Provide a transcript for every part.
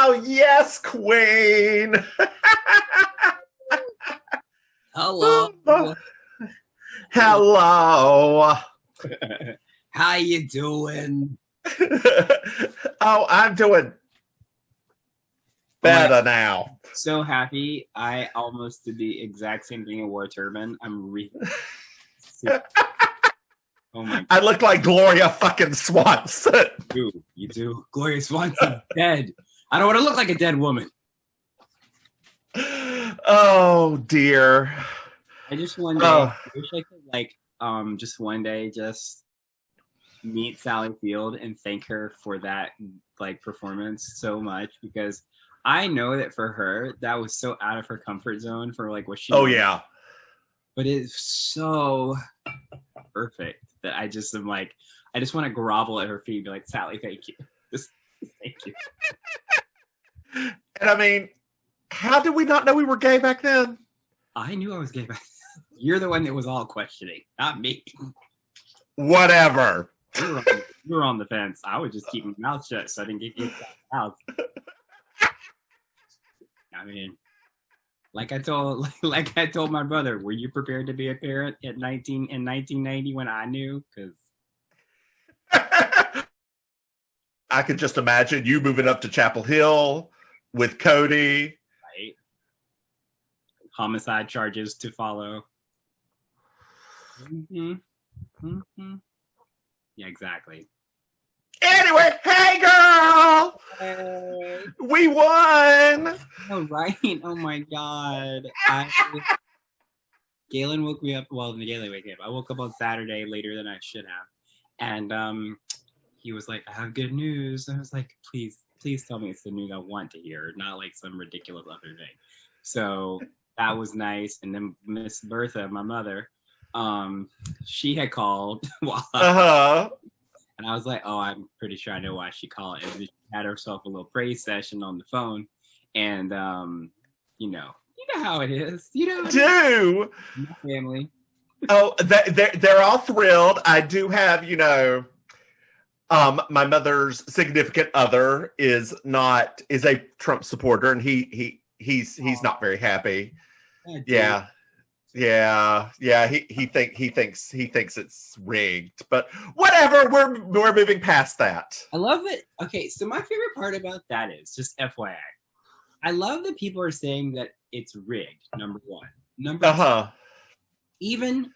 Oh, yes, queen. Hello. Hello. How you doing? Oh, I'm doing better now. So happy. I almost did the exact same thing and wore a turban. I'm really... Oh my God. I look like Gloria fucking Swanson. You do. Gloria Swanson's dead. I don't want to look like a dead woman. Oh dear. I just one day I wish I could just one day just meet Sally Field and thank her for that performance so much, because I know that for her that was so out of her comfort zone for what she wanted. Yeah. But it's so perfect that I just am I just want to grovel at her feet and be like, Sally, thank you. Just thank you. And I mean, how did we not know we were gay back then? I knew I was gay back then. You're the one that was all questioning, not me. Whatever. You were on the fence. I would just keep my mouth shut so I didn't get kicked out. I mean, like I told my brother, were you prepared to be a parent in 1990 when I knew? Because I could just imagine you moving up to Chapel Hill with Cody. Right. Homicide charges to follow. Mm-hmm. Mm-hmm. Yeah, exactly. Anyway, hey girl! Hey. We won! Oh, right. Oh my God. Galen woke me up. Well, Galen woke me up. I woke up on Saturday later than I should have. And he was like, I have good news. And I was like, please tell me it's the news I want to hear, not some ridiculous other thing. So that was nice. And then Miss Bertha, my mother, she had called while and I was like, oh, I'm pretty sure I know why she called. And she had herself a little praise session on the phone. And, you know how it is. My family. Oh, they're all thrilled. I do have, my mother's significant other is a Trump supporter, and he's not very happy. Yeah. He thinks it's rigged, but whatever. We're moving past that. I love it. Okay, so my favorite part about that is just FYI. I love that people are saying that it's rigged. Number one. Number two. Even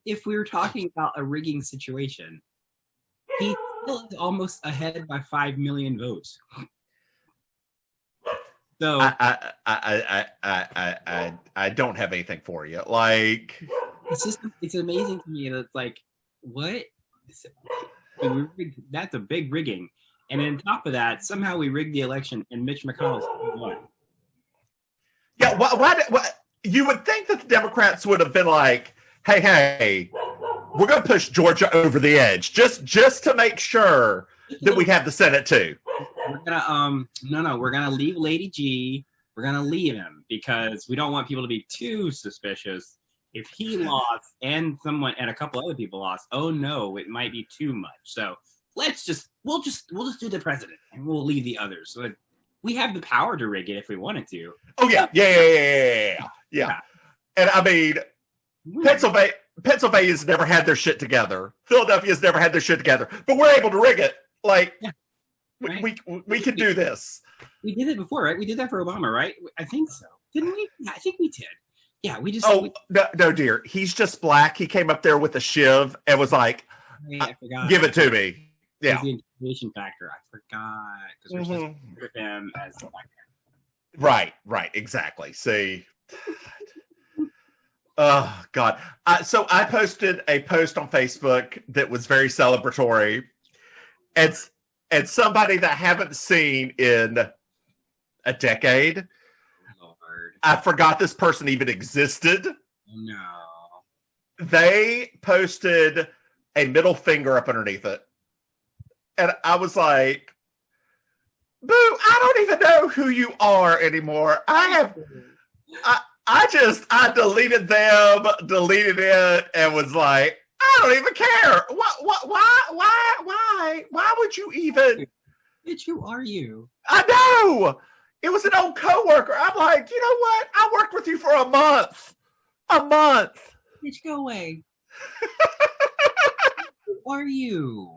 if we were talking about a rigging situation, he still is almost ahead by 5 million votes. So I don't have anything for you. It's amazing to me that what? That's a big rigging. And on top of that, somehow we rigged the election and Mitch McConnell won. Yeah, why you would think that the Democrats would have been like, hey, we're going to push Georgia over the edge just to make sure that we have the Senate too. We're gonna we're gonna leave Lady G. We're gonna leave him because we don't want people to be too suspicious. If he lost and a couple other people lost, oh no, it might be too much. So we'll just do the president and we'll leave the others. So we have the power to rig it if we wanted to. Oh yeah. And I mean, Pennsylvania's never had their shit together. Philadelphia's never had their shit together, but we're able to rig it. Right. We can do this. We did it before, right? We did that for Obama, right? I think so. Didn't we? Yeah, I think we did. Yeah, we just... No, dear. He's just black. He came up there with a shiv and was like, I forgot. Give it to me. Yeah. The intimidation factor. I forgot. Because we're just with him as the black man. Right. Exactly. See... Oh, God. So I posted a post on Facebook that was very celebratory. And somebody that I haven't seen in a decade. Lord. I forgot this person even existed. No. They posted a middle finger up underneath it. And I was like, boo, I don't even know who you are anymore. I deleted them, deleted it, and was like, I don't even care. Why would you even Bitch, who are you? I know. It was an old coworker. I'm like, you know what? I worked with you for a month. A month. Bitch, go away. Who are you?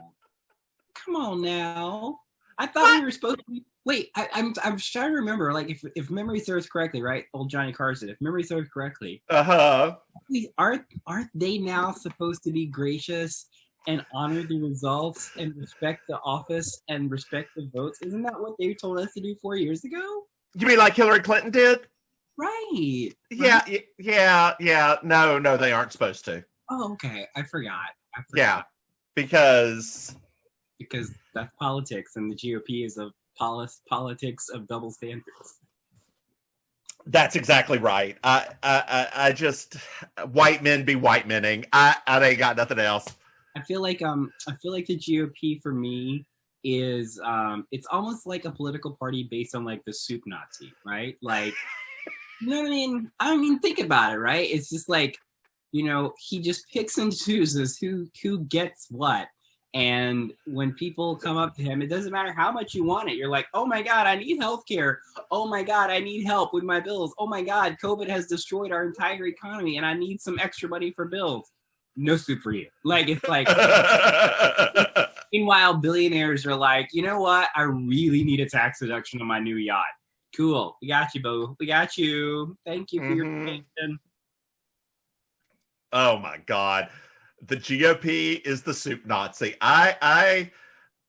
Come on now. I thought we were supposed to be. Wait, I'm trying to remember. Like, if memory serves correctly, right? Old Johnny Carson. If memory serves correctly, aren't they now supposed to be gracious and honor the results and respect the office and respect the votes? Isn't that what they told us to do 4 years ago? You mean like Hillary Clinton did? Right. Yeah. No, they aren't supposed to. Oh, okay. I forgot. Yeah, because that's politics, and the GOP is a politics of double standards. That's exactly right. I just white men be white menning. I ain't got nothing else. I feel like the GOP for me is it's almost like a political party based on like the soup Nazi, right? Like, you know what I mean? I mean, think about it, right? It's just like, you know, he just picks and chooses who gets what. And when people come up to him, it doesn't matter how much you want it. You're like, oh my God, I need healthcare. Oh my God, I need help with my bills. Oh my God, COVID has destroyed our entire economy and I need some extra money for bills. No soup for you. Like, it's like, meanwhile, billionaires are like, you know what? I really need a tax deduction on my new yacht. Cool. We got you, boo. We got you. Thank you for your donation. Oh my God. The GOP is the soup Nazi. I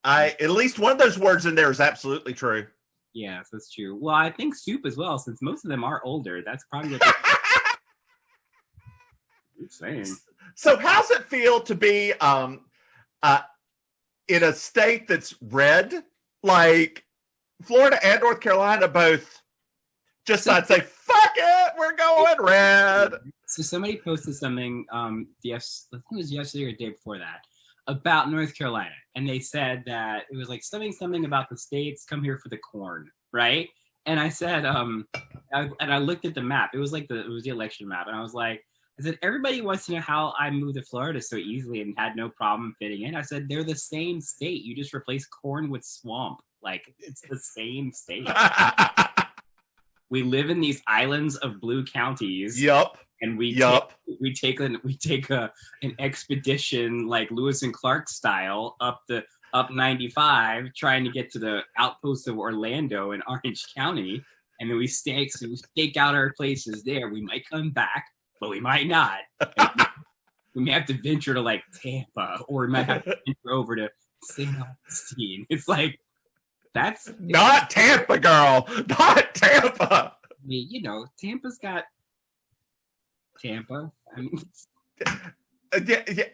at least one of those words in there is absolutely true. Yes, that's true. Well, I think soup as well, since most of them are older. That's probably what I'm saying. So how's it feel to be in a state that's red? Like Florida and North Carolina both just not say, fuck it, we're going red. So somebody posted something, I think it was yesterday or the day before that, about North Carolina. And they said that it was like something about the states come here for the corn, right? And I said, I looked at the map. It was the election map. And I said, everybody wants to know how I moved to Florida so easily and had no problem fitting in. I said, they're the same state. You just replace corn with swamp. Like, it's the same state. We live in these islands of blue counties. Yep. And we take an expedition like Lewis and Clark style up 95, trying to get to the outposts of Orlando in Orange County, and then we stake out our places there. We might come back, but we might not. We may have to venture to like Tampa, or we might have to venture over to St. Augustine. It's like not Tampa, girl, not Tampa. I mean, you know, Tampa's got. Tampa. I mean,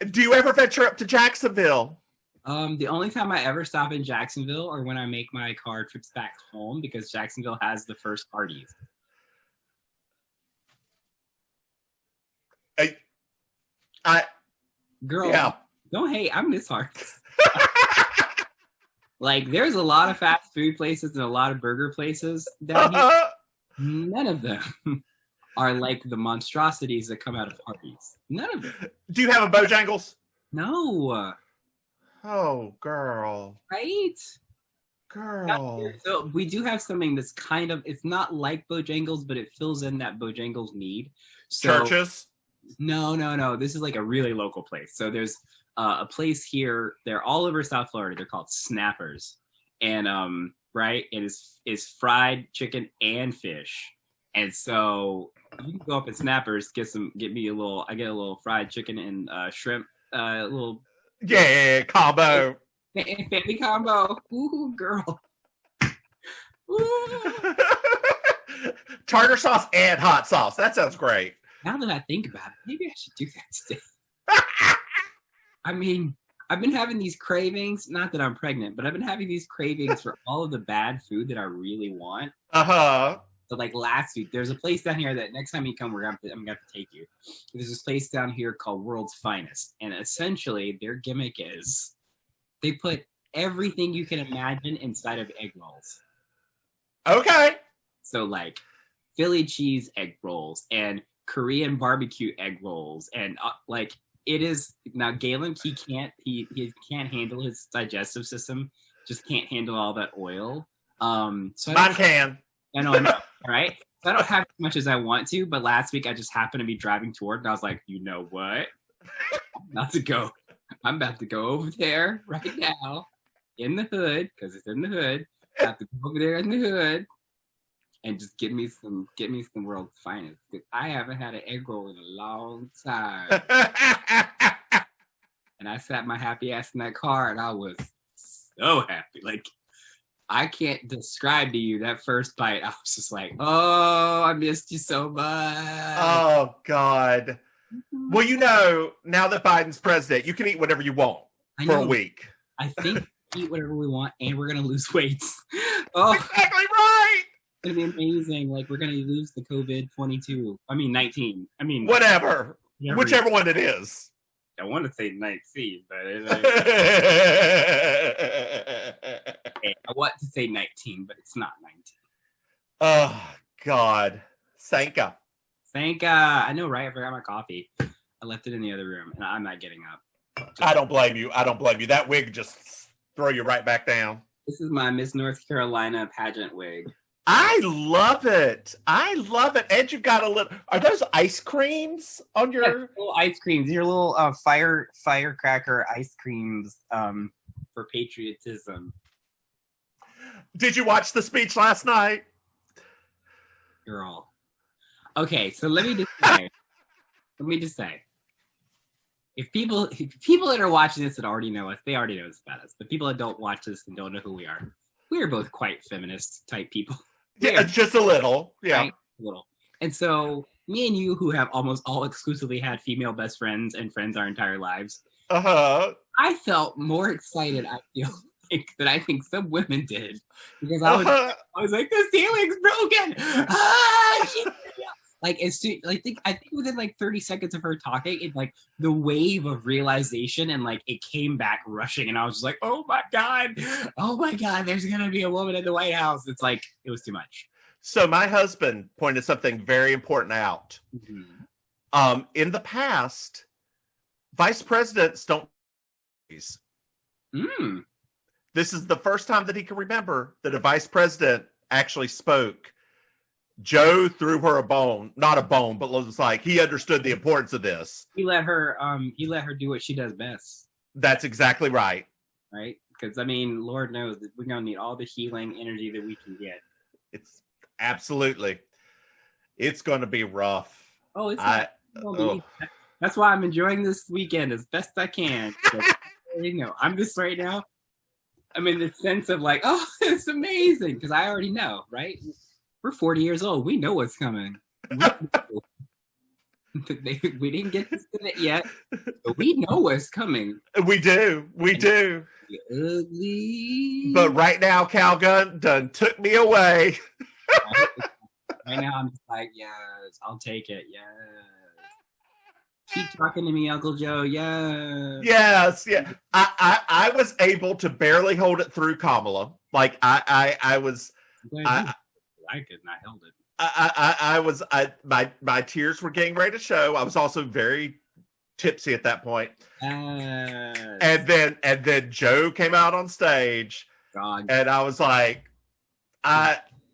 do you ever venture up to Jacksonville? The only time I ever stop in Jacksonville are when I make my car trips back home, because Jacksonville has the first parties. Girl, yeah. Don't hate. I'm this hard. Like, there's a lot of fast food places and a lot of burger places down here. None of them are like the monstrosities that come out of parties. None of them. Do you have a Bojangles? No. Oh, girl. Right? Girl. So we do have something that's kind of, it's not like Bojangles, but it fills in that Bojangles need. So, Churches? No. This is like a really local place. So there's a place here. They're all over South Florida. They're called Snappers. And, right? It is fried chicken and fish. And so you can go up at Snappers, I get a little fried chicken and shrimp, little combo. Family combo. Ooh, girl. Ooh. Tartar sauce and hot sauce. That sounds great. Now that I think about it, maybe I should do that today. I mean, I've been having these cravings, not that I'm pregnant, but I've been having these cravings for all of the bad food that I really want. So like last week, there's a place down here that next time you come, I'm gonna have to take you. There's this place down here called World's Finest, and essentially their gimmick is they put everything you can imagine inside of egg rolls. Okay. So like Philly cheese egg rolls and Korean barbecue egg rolls and like it is now Galen. He can't handle his digestive system. Just can't handle all that oil. So Mine can. I know. All right. So I don't have as much as I want to. But last week I just happened to be driving to work, and I was like, you know what? I'm about to go over there right now in the hood because it's in the hood. I have to go over there in the hood and just get me some world's finest. Because I haven't had an egg roll in a long time. And I sat my happy ass in that car, and I was so happy. Like, I can't describe to you that first bite. I was just like, oh, I missed you so much. Oh, God. Well, you know, now that Biden's president, you can eat whatever you want for a week. I think we eat whatever we want, and we're going to lose weight. Oh, exactly right. It's going to be amazing. Like, we're going to lose the COVID-19. I mean, 19. I mean, whatever. Whichever one it is. I want to say 19, but I want to say 19, but it's not 19. Oh, God. Sanka. I know, right? I forgot my coffee. I left it in the other room, and I'm not getting up. I don't blame you. That wig just throw you right back down. This is my Miss North Carolina pageant wig. I love it. And you've got a little. Are those ice creams on your? Yeah, little ice creams. Your little firecracker ice creams for patriotism. Did you watch the speech last night? Girl. Okay, so let me just say, if people that are watching this that already know us, they already know this about us. But people that don't watch this and don't know who we are both quite feminist type people. Yeah, just a little. Yeah. Right? A little. And so me and you, who have almost all exclusively had female best friends and friends our entire lives, I felt more excited, I feel like, than I think some women did. Because I was like, the ceiling's broken. Like, I think within like 30 seconds of her talking, it like the wave of realization and like it came back rushing, and I was just like, oh my god, there's gonna be a woman in the White House. It's like it was too much. So my husband pointed something very important out. Mm-hmm. In the past, vice presidents don't. This is the first time that he can remember that a vice president actually spoke. Joe threw her a bone, not a bone, but was like he understood the importance of this. He let her do what she does best. That's exactly right. Right? Because I mean, Lord knows that we're gonna need all the healing energy that we can get. It's absolutely. It's gonna be rough. Oh, that's why I'm enjoying this weekend as best I can. You know, I'm just right now. I'm in the sense of like, oh, it's amazing because I already know, right? We're 40 years old. We know what's coming. We didn't get to see it yet, but we know what's coming. We do. Ugly. But right now, Calgon done took me away. Right now, I'm just like, yes, I'll take it. Yes. Keep talking to me, Uncle Joe. Yes. Yes. Yeah. I was able to barely hold it through Kamala. Like I was. I could not held it. My tears were getting ready to show. I was also very tipsy at that point. And then Joe came out on stage, and I was like,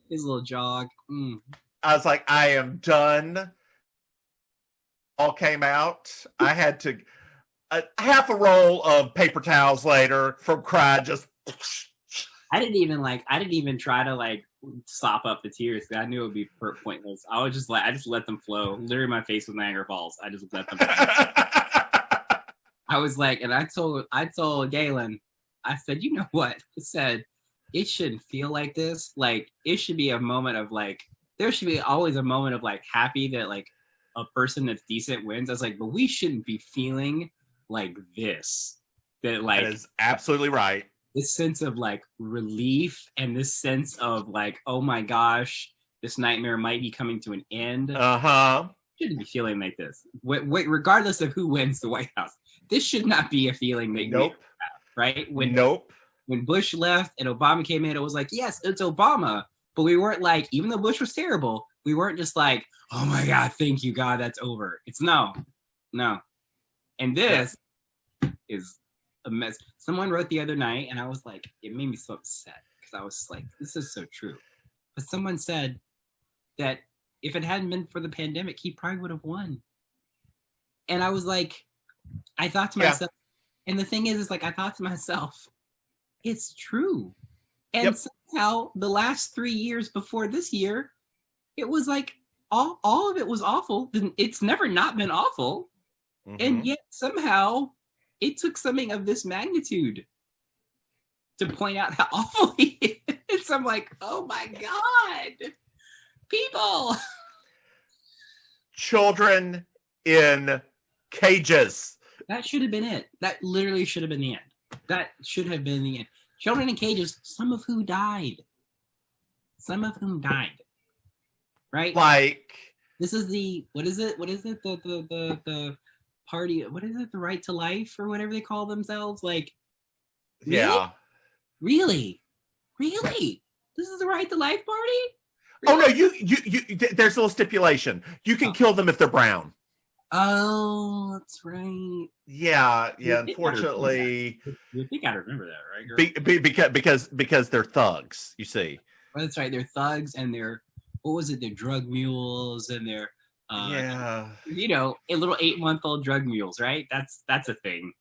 his little jog. I was like, I am done. All came out. I had to half a roll of paper towels later from crying. Just I didn't even try to like sop up the tears. I knew it would be pointless. I just let them flow. Literally, my face was Niagara Falls. I just let them flow. I was like, and I told Galen, I said, you know what? I said, it shouldn't feel like this. Like, it should be a moment of like, there should be always a moment of like happy that like a person that's decent wins. I was like, but we shouldn't be feeling like this. That like that is absolutely right. This sense of like relief and this sense of like, oh my gosh, this nightmare might be coming to an end. Shouldn't be feeling like this. Regardless of who wins the White House, this should not be a feeling that you have, right? When Bush left and Obama came in, it was like, yes, it's Obama. But we weren't like, even though Bush was terrible, we weren't just like, oh my God, thank you, God, that's over. It's no. And this is a mess. Someone wrote the other night, and I was like, it made me so upset because I was like, this is so true. But someone said that if it hadn't been for the pandemic, he probably would have won. And I was like, I thought to myself, and the thing is like, I thought to myself, it's true. And somehow the last 3 years before this year, it was like all of it was awful. It's never not been awful. Mm-hmm. And yet somehow it took something of this magnitude to point out how awful he is. I'm like, oh my God, people. Children in cages. That should have been it. That literally should have been the end. That should have been the end. Children in cages, some of whom died. Right? Like, this is the, what is it? The party, what is it? The right to life or whatever they call themselves? Like, really? Yeah. Really? This is the right to life party? Really? Oh no, you there's a little stipulation. You can kill them if they're brown. Oh, that's right. Yeah. Unfortunately, you think I remember that, right? Because they're thugs. You see. Well, that's right. They're thugs, and they're, what was it? They're drug mules, and they're a little 8-month-old drug mules, right? That's a thing.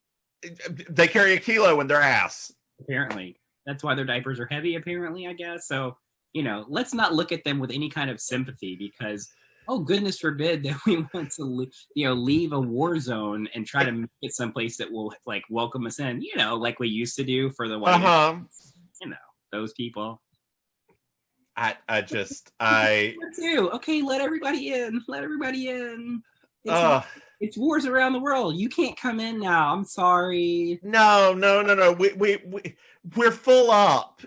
They carry a kilo in their ass. Apparently, that's why their diapers are heavy. Apparently, I guess so. Let's not look at them with any kind of sympathy because, oh, goodness forbid that we want to, leave a war zone and try to make it someplace that will like welcome us in, like we used to do for the white, those people. I too. Okay, let everybody in. It's wars around the world. You can't come in now. I'm sorry. No. We're full up.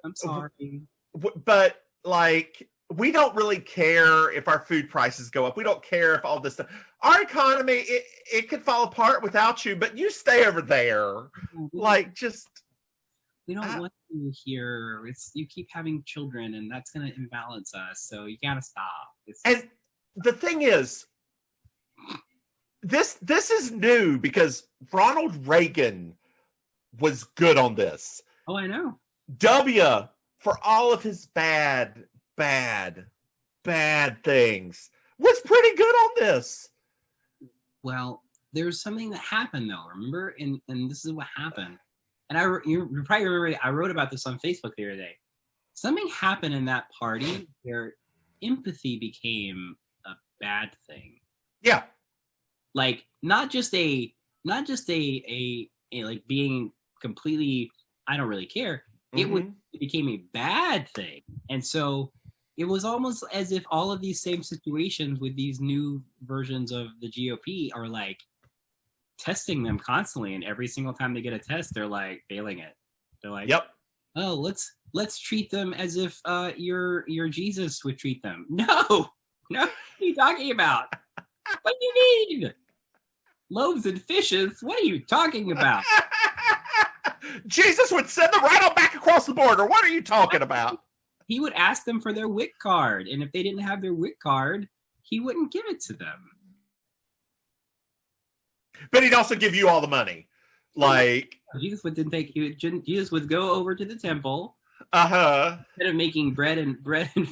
I'm sorry. But like, we don't really care if our food prices go up. We don't care if all this stuff. Our economy, it could fall apart without you, but you stay over there. We don't want you here. You keep having children, and that's going to imbalance us. So you got to stop. And the thing is, this is new because Ronald Reagan was good on this. Oh, I know. W, for all of his bad things, was pretty good on this. Well, there's something that happened though, remember? And this is what happened. And you probably remember, I wrote about this on Facebook the other day. Something happened in that party where empathy became a bad thing. Yeah. Like not just a like being completely, I don't really care. It became a bad thing. And so it was almost as if all of these same situations with these new versions of the GOP are like testing them constantly, and every single time they get a test, they're like failing it. They're like, "Yep, oh, let's treat them as if your Jesus would treat them." No, what are you talking about? What do you mean? Loaves and fishes? What are you talking about? Jesus would send them right on back across the border. What are you talking about? He would ask them for their WIC card, and if they didn't have their WIC card, he wouldn't give it to them. But he'd also give you all the money. Like Jesus would go over to the temple. Instead of making bread and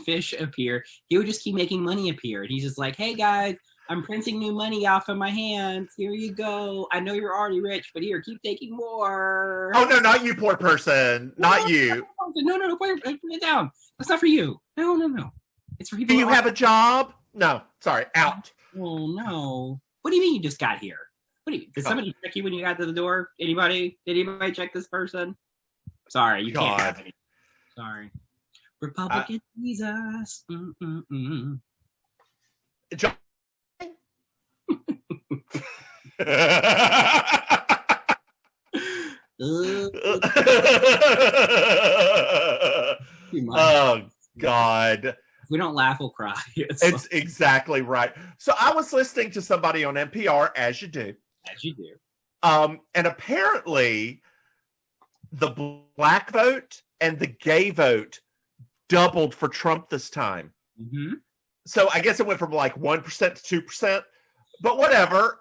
fish appear, he would just keep making money appear. And he's just like, "Hey guys, I'm printing new money off of my hands. Here you go. I know you're already rich, but here, keep taking more." Oh no, not you, poor person. Not you. No, put it down. That's not for you. No. It's for people. Do you have a job? No, sorry, out. Oh no. What do you mean you just got here? Did somebody check you when you got to the door? Anybody? Did anybody check this person? Sorry, you can't have any. Sorry. Republican Jesus. John. Oh God. If we don't laugh, we'll cry. It's exactly right. So I was listening to somebody on NPR, as you do. And apparently the black vote and the gay vote doubled for Trump this time. Mm-hmm. So I guess it went from like 1% to 2%, but whatever.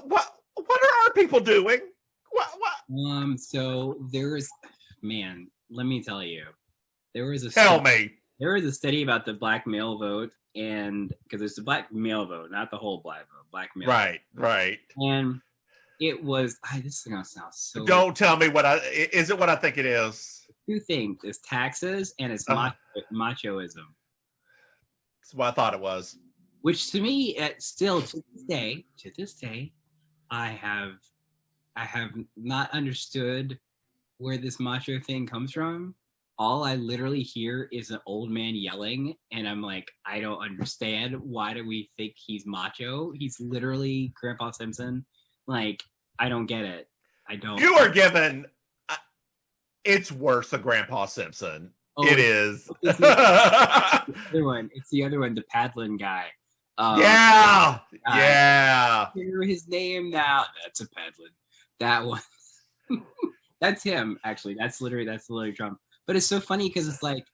What are our people doing? What? So there's, man, let me tell you, there was a Tell me. There was a study about the black male vote, and because there's the black male vote, not the whole black vote, black male. Right, vote. right. And it was. This is gonna sound so. Don't tell me is it what I think it is. Two things: it's taxes and it's machoism. That's what I thought it was. Which to me, still to this day, I have not understood where this macho thing comes from. All I literally hear is an old man yelling, and I'm like, I don't understand. Why do we think he's macho? He's literally Grandpa Simpson. Like, I don't get it. I don't. You are given. It's worse than Grandpa Simpson. Oh, it is. It's the other one. It's the other one, the Padlin guy. Yeah. I hear his name now. That's a Padlin. That one. That's him, actually. That's literally Trump. But it's so funny because it's like,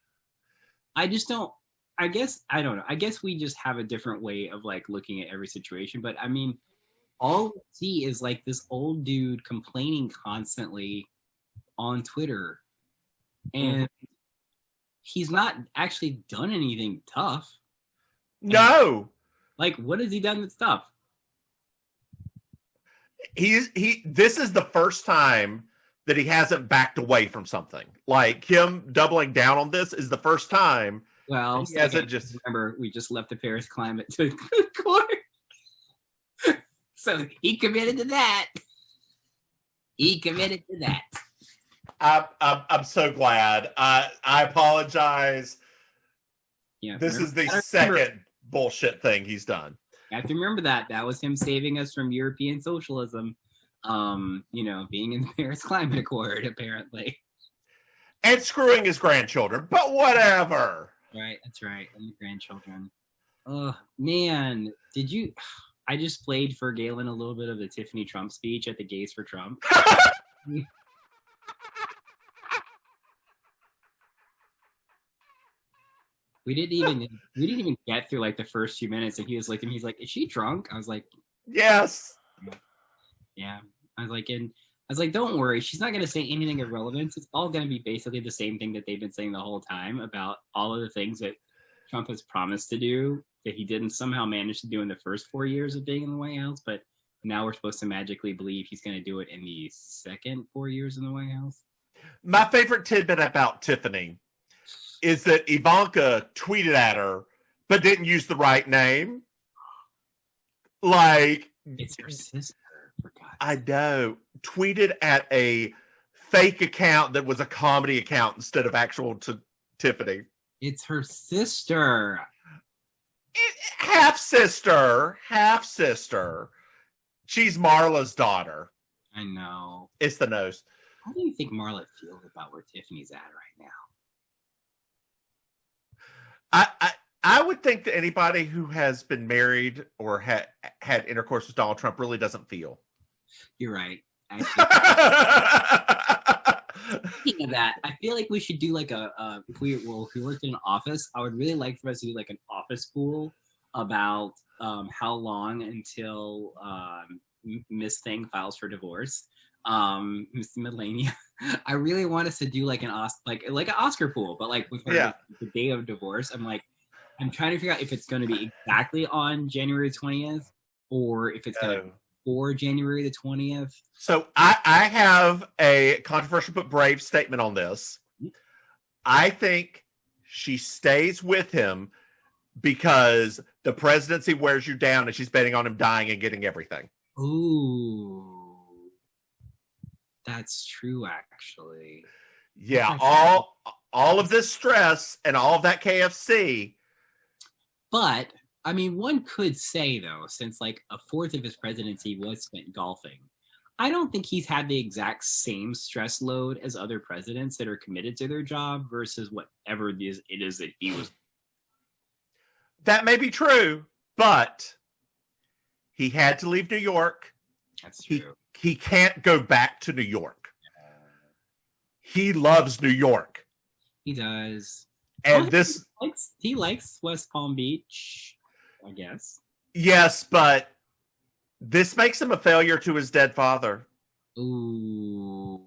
I don't know. I guess we just have a different way of like looking at every situation. But I mean, all we see is like this old dude complaining constantly on Twitter. And he's not actually done anything tough. No. Like, what has he done that's tough? This is the first time that he hasn't backed away from something. Like him doubling down on this is the first time. Well, he hasn't just remember we just left the Paris climate to court. So he committed to that. I'm so glad. I apologize. Yeah, this is the second bullshit thing he's done. I have to remember that was him saving us from European socialism. Being in the Paris Climate Accord, apparently. And screwing his grandchildren, but whatever. Right, that's right. And the grandchildren. Oh, man. I just played for Galen a little bit of the Tiffany Trump speech at the Gays for Trump. We didn't even get through like the first few minutes, and he's like, is she drunk? I was like, yes. Yeah. I was like, don't worry, she's not gonna say anything of relevance. It's all gonna be basically the same thing that they've been saying the whole time about all of the things that Trump has promised to do that he didn't somehow manage to do in the first 4 years of being in the White House, but now we're supposed to magically believe he's gonna do it in the second 4 years in the White House. My favorite tidbit about Tiffany is that Ivanka tweeted at her, but didn't use the right name. Like, it's her sister, for God's I know. Tweeted at a fake account that was a comedy account instead of actual Tiffany. It's her sister. Half sister. She's Marla's daughter. I know. It's the nose. How do you think Marla feels about where Tiffany's at right now? I would think that anybody who has been married or had intercourse with Donald Trump really doesn't feel. You're right. Speaking of that, I feel like we should do like if we worked in an office, I would really like for us to do like an office pool about how long until Miss Thing files for divorce. Miss Melania. I really want us to do like an Oscar pool, but like with her, the day of divorce. I'm trying to figure out if it's going to be exactly on January 20th or if it's going to be before January the 20th. So I have a controversial but brave statement on this. I think she stays with him because the presidency wears you down and she's betting on him dying and getting everything. Ooh. That's true, actually. Yeah, all of this stress and all of that KFC. But, I mean, one could say, though, since like a fourth of his presidency was spent golfing, I don't think he's had the exact same stress load as other presidents that are committed to their job versus whatever it is that he was. That may be true, but he had to leave New York. That's true. He can't go back to New York. He loves New York. He does. And he likes West Palm Beach, I guess. Yes, but This makes him a failure to his dead father. Ooh,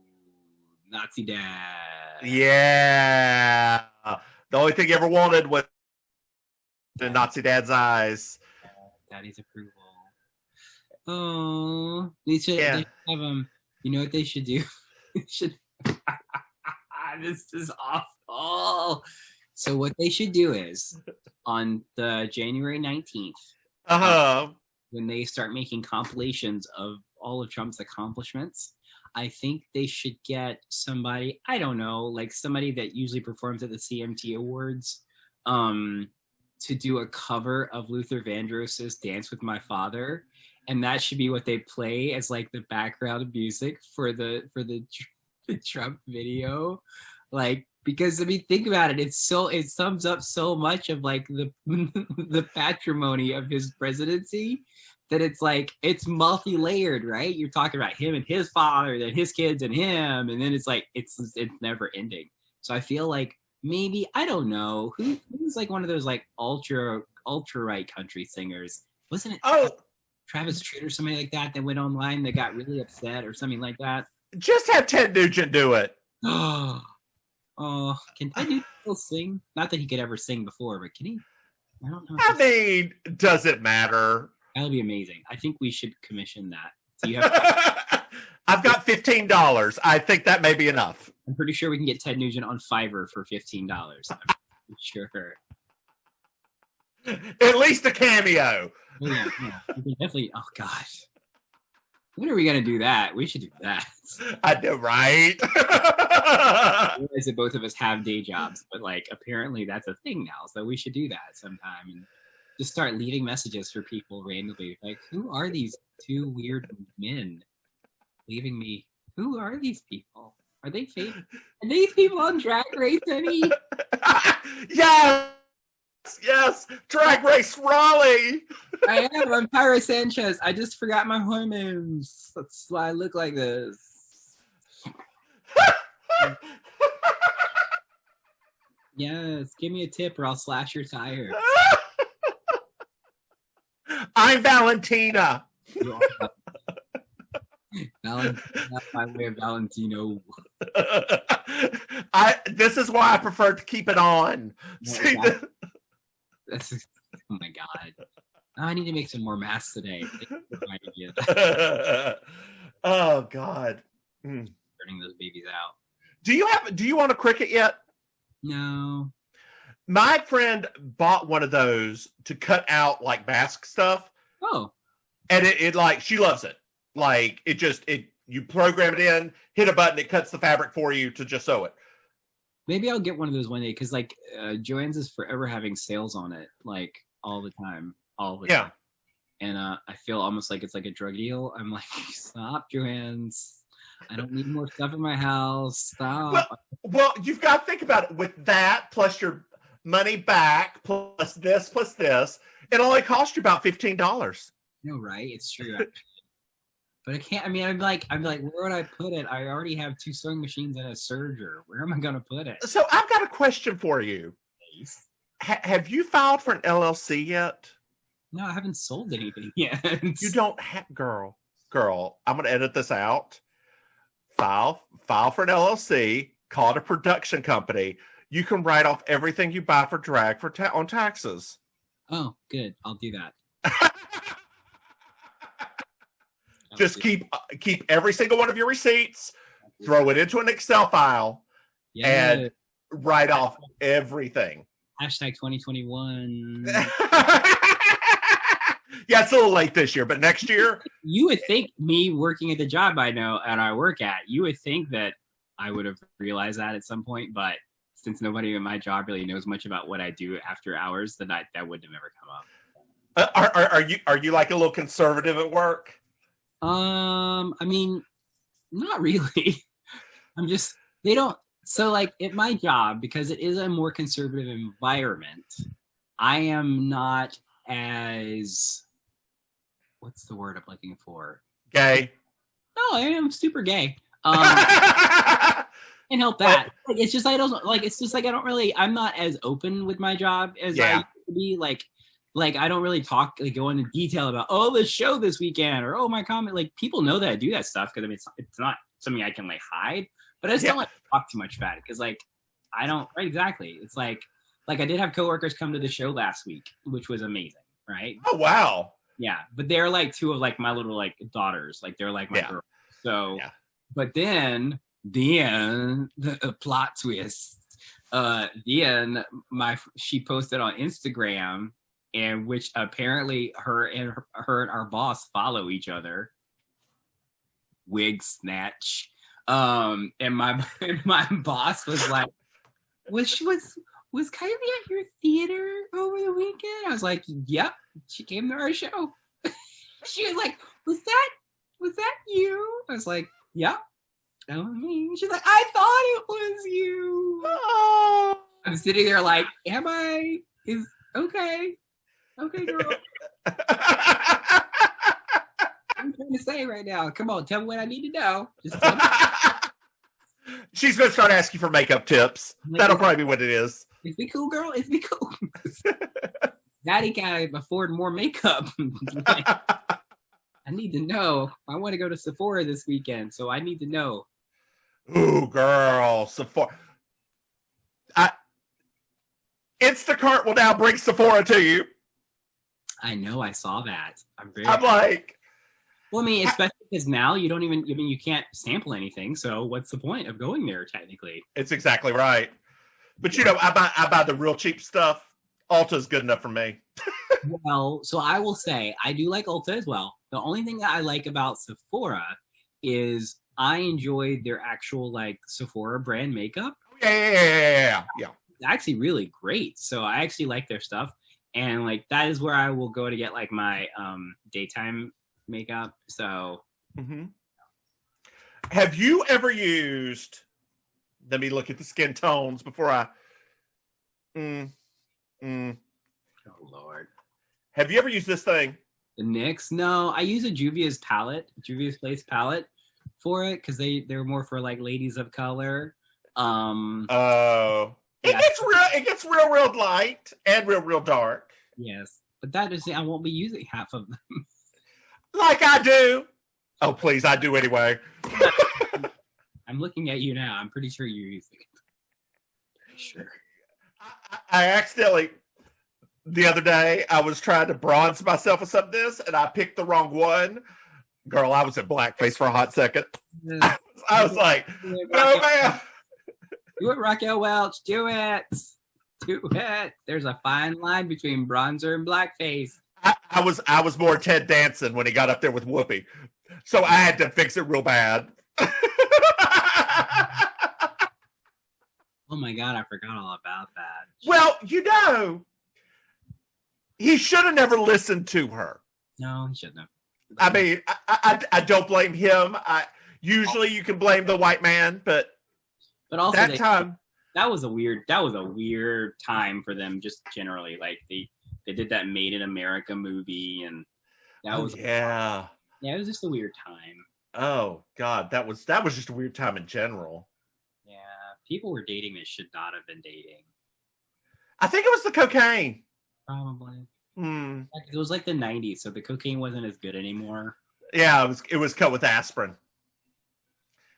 Nazi dad. Yeah. The only thing he ever wanted was the Nazi dad's eyes. Daddy's approval. Oh, they should have you know what they should do? Should this is awful. So what they should do is on the January 19th, when they start making compilations of all of Trump's accomplishments, I think they should get somebody, I don't know, like somebody that usually performs at the CMT Awards, to do a cover of Luther Vandross's Dance with My Father. And that should be what they play as like the background music for the Trump video. Like, because I mean, think about it. It sums up so much of like the patrimony of his presidency that it's like, it's multi-layered, right? You're talking about him and his father, then his kids and him. And then it's like, it's never ending. So I feel like maybe, I don't know, who's like one of those like ultra right country singers? Wasn't it? Oh, Travis Tritt or somebody like that went online that got really upset or something like that. Just have Ted Nugent do it. Oh, can Ted Nugent still sing? Not that he could ever sing before, but can he? I don't know. I mean, does it matter? That would be amazing. I think we should commission that. So you have I've got $15. I think that may be enough. I'm pretty sure we can get Ted Nugent on Fiverr for $15. I'm sure. At least a cameo. Oh, yeah. We can definitely. Oh gosh, when are we gonna do that? We should do that. I know, right? I realize that both of us have day jobs, but like apparently that's a thing now. So we should do that sometime and just start leaving messages for people randomly. Like, who are these two weird men leaving me? Who are these people? Are they fake? Are these people on Drag Race, Eddie? Yes, Drag Race Raleigh. I am. I'm Pyra Sanchez. I just forgot my hormones. That's why I look like this. Yes, give me a tip or I'll slash your tire. I'm Valentina. Valentina, my way of Valentino. This is why I prefer to keep it on. Oh my god! I need to make some more masks today. Oh god! Turning those babies out. Do you want a Cricut yet? No. My friend bought one of those to cut out like mask stuff. Oh. And it like she loves it. Like you program it in, hit a button, it cuts the fabric for you to just sew it. Maybe I'll get one of those one day because like Joann's is forever having sales on it, like all the time. And I feel almost like it's like a drug deal. I'm like, stop, Joann's. I don't need more stuff in my house. Stop. Well, you've got to think about it. With that, plus your money back, plus this, it only cost you about $15. No, right? It's true. Actually. But I can't. I mean, I'm like, where would I put it? I already have 2 sewing machines and a serger. Where am I going to put it? So I've got a question for you. Have you filed for an LLC yet? No, I haven't sold anything yet. You don't have, girl. I'm going to edit this out. File for an LLC. Call it a production company. You can write off everything you buy for drag on taxes. Oh, good. I'll do that. Just keep every single one of your receipts, throw it into an Excel file, and write off everything. Hashtag 2021. Yeah, it's a little late this year, but next year. You would think me working at the job I know and I work at, you would think that I would have realized that at some point, but since nobody in my job really knows much about what I do after hours, then that wouldn't have ever come up. Are you like a little conservative at work? I mean, not really. They don't. So like at my job, because it is a more conservative environment, I am not as, what's the word I'm looking for? Gay. No, I am super gay. Can't help that. Like, it's just I don't like. It's just like I don't really. I'm not as open with my job as I used to be. Like like I don't really talk, like go into detail about the show this weekend or my comment. Like people know that I do that stuff because I mean it's not something I can like hide, but I just don't like talk too much about it because like I don't right exactly. It's like I did have coworkers come to the show last week, which was amazing, right? Oh wow. Yeah, but they're like two of like my little like daughters, like they're like my girls. So, but then the plot twist. Then she posted on Instagram, and which apparently her and our boss follow each other. Wig snatch. And my boss was like, was Kylie at your theater over the weekend? I was like, yep, she came to our show. She was like, was that you? I was like, yep. That was me. She's like, I thought it was you. Oh. I'm sitting there like, am I? Okay, girl. I'm trying to say right now. Come on, tell me what I need to know. Just tell me. She's going to start asking for makeup tips. Like, that'll probably be what it is. Is me cool, girl? Is me cool? Daddy can't afford more makeup. Like, I need to know. I want to go to Sephora this weekend, so I need to know. Ooh, girl, Sephora. Instacart will now bring Sephora to you. I know, I saw that. I'm like, well, I mean, especially because now you can't sample anything. So what's the point of going there? Technically, it's exactly right. But you know, I buy the real cheap stuff. Ulta's good enough for me. Well, so I will say I do like Ulta as well. The only thing that I like about Sephora is I enjoyed their actual like Sephora brand makeup. Yeah. It's actually really great. So I actually like their stuff. And like that is where I will go to get like my daytime makeup. So have you ever used, let me look at the skin tones before I oh Lord. Have you ever used this thing? The NYX? No, I use a Juvia's Place palette for it because they're more for like ladies of color. It gets real light and real dark. Yes, but that is I won't be using half of them. Like I do. Oh please, I do anyway. I'm looking at you now. I'm pretty sure you're using it. Pretty sure. I accidentally the other day I was trying to bronze myself with some of this and I picked the wrong one. Girl, I was in blackface for a hot second. I was like, no man. Do it, Raquel Welch. Do it. There's a fine line between bronzer and blackface. I was more Ted Danson when he got up there with Whoopi. So I had to fix it real bad. Oh my God, I forgot all about that. Well, you know, he should have never listened to her. No, he shouldn't have. I mean, I don't blame him. Usually you can blame the white man, but also that was a weird time for them just generally. Like they did that Made in America movie and that was yeah, it was just a weird time. Oh God, that was just a weird time in general. Yeah, people were dating that should not have been dating. I think it was the cocaine. Probably. It was like the 90s, so the cocaine wasn't as good anymore. Yeah, it was cut with aspirin.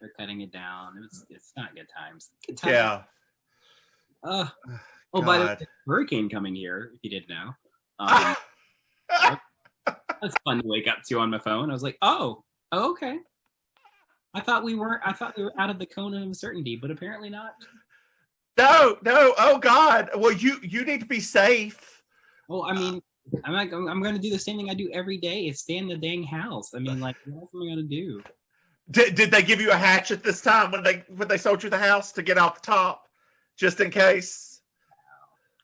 They're cutting it down. It's not good times. Good times. Yeah. By the way, hurricane coming here, if you didn't know. That's fun to wake up to on my phone. I was like, oh, okay. I thought we were out of the cone of uncertainty, but apparently not. No. Oh God. Well, you need to be safe. Well, I mean, I'm going to do the same thing I do every day: is stay in the dang house. I mean, like, what else am I going to do? Did they give you a hatchet this time when they sold you the house to get out the top, just in case? No,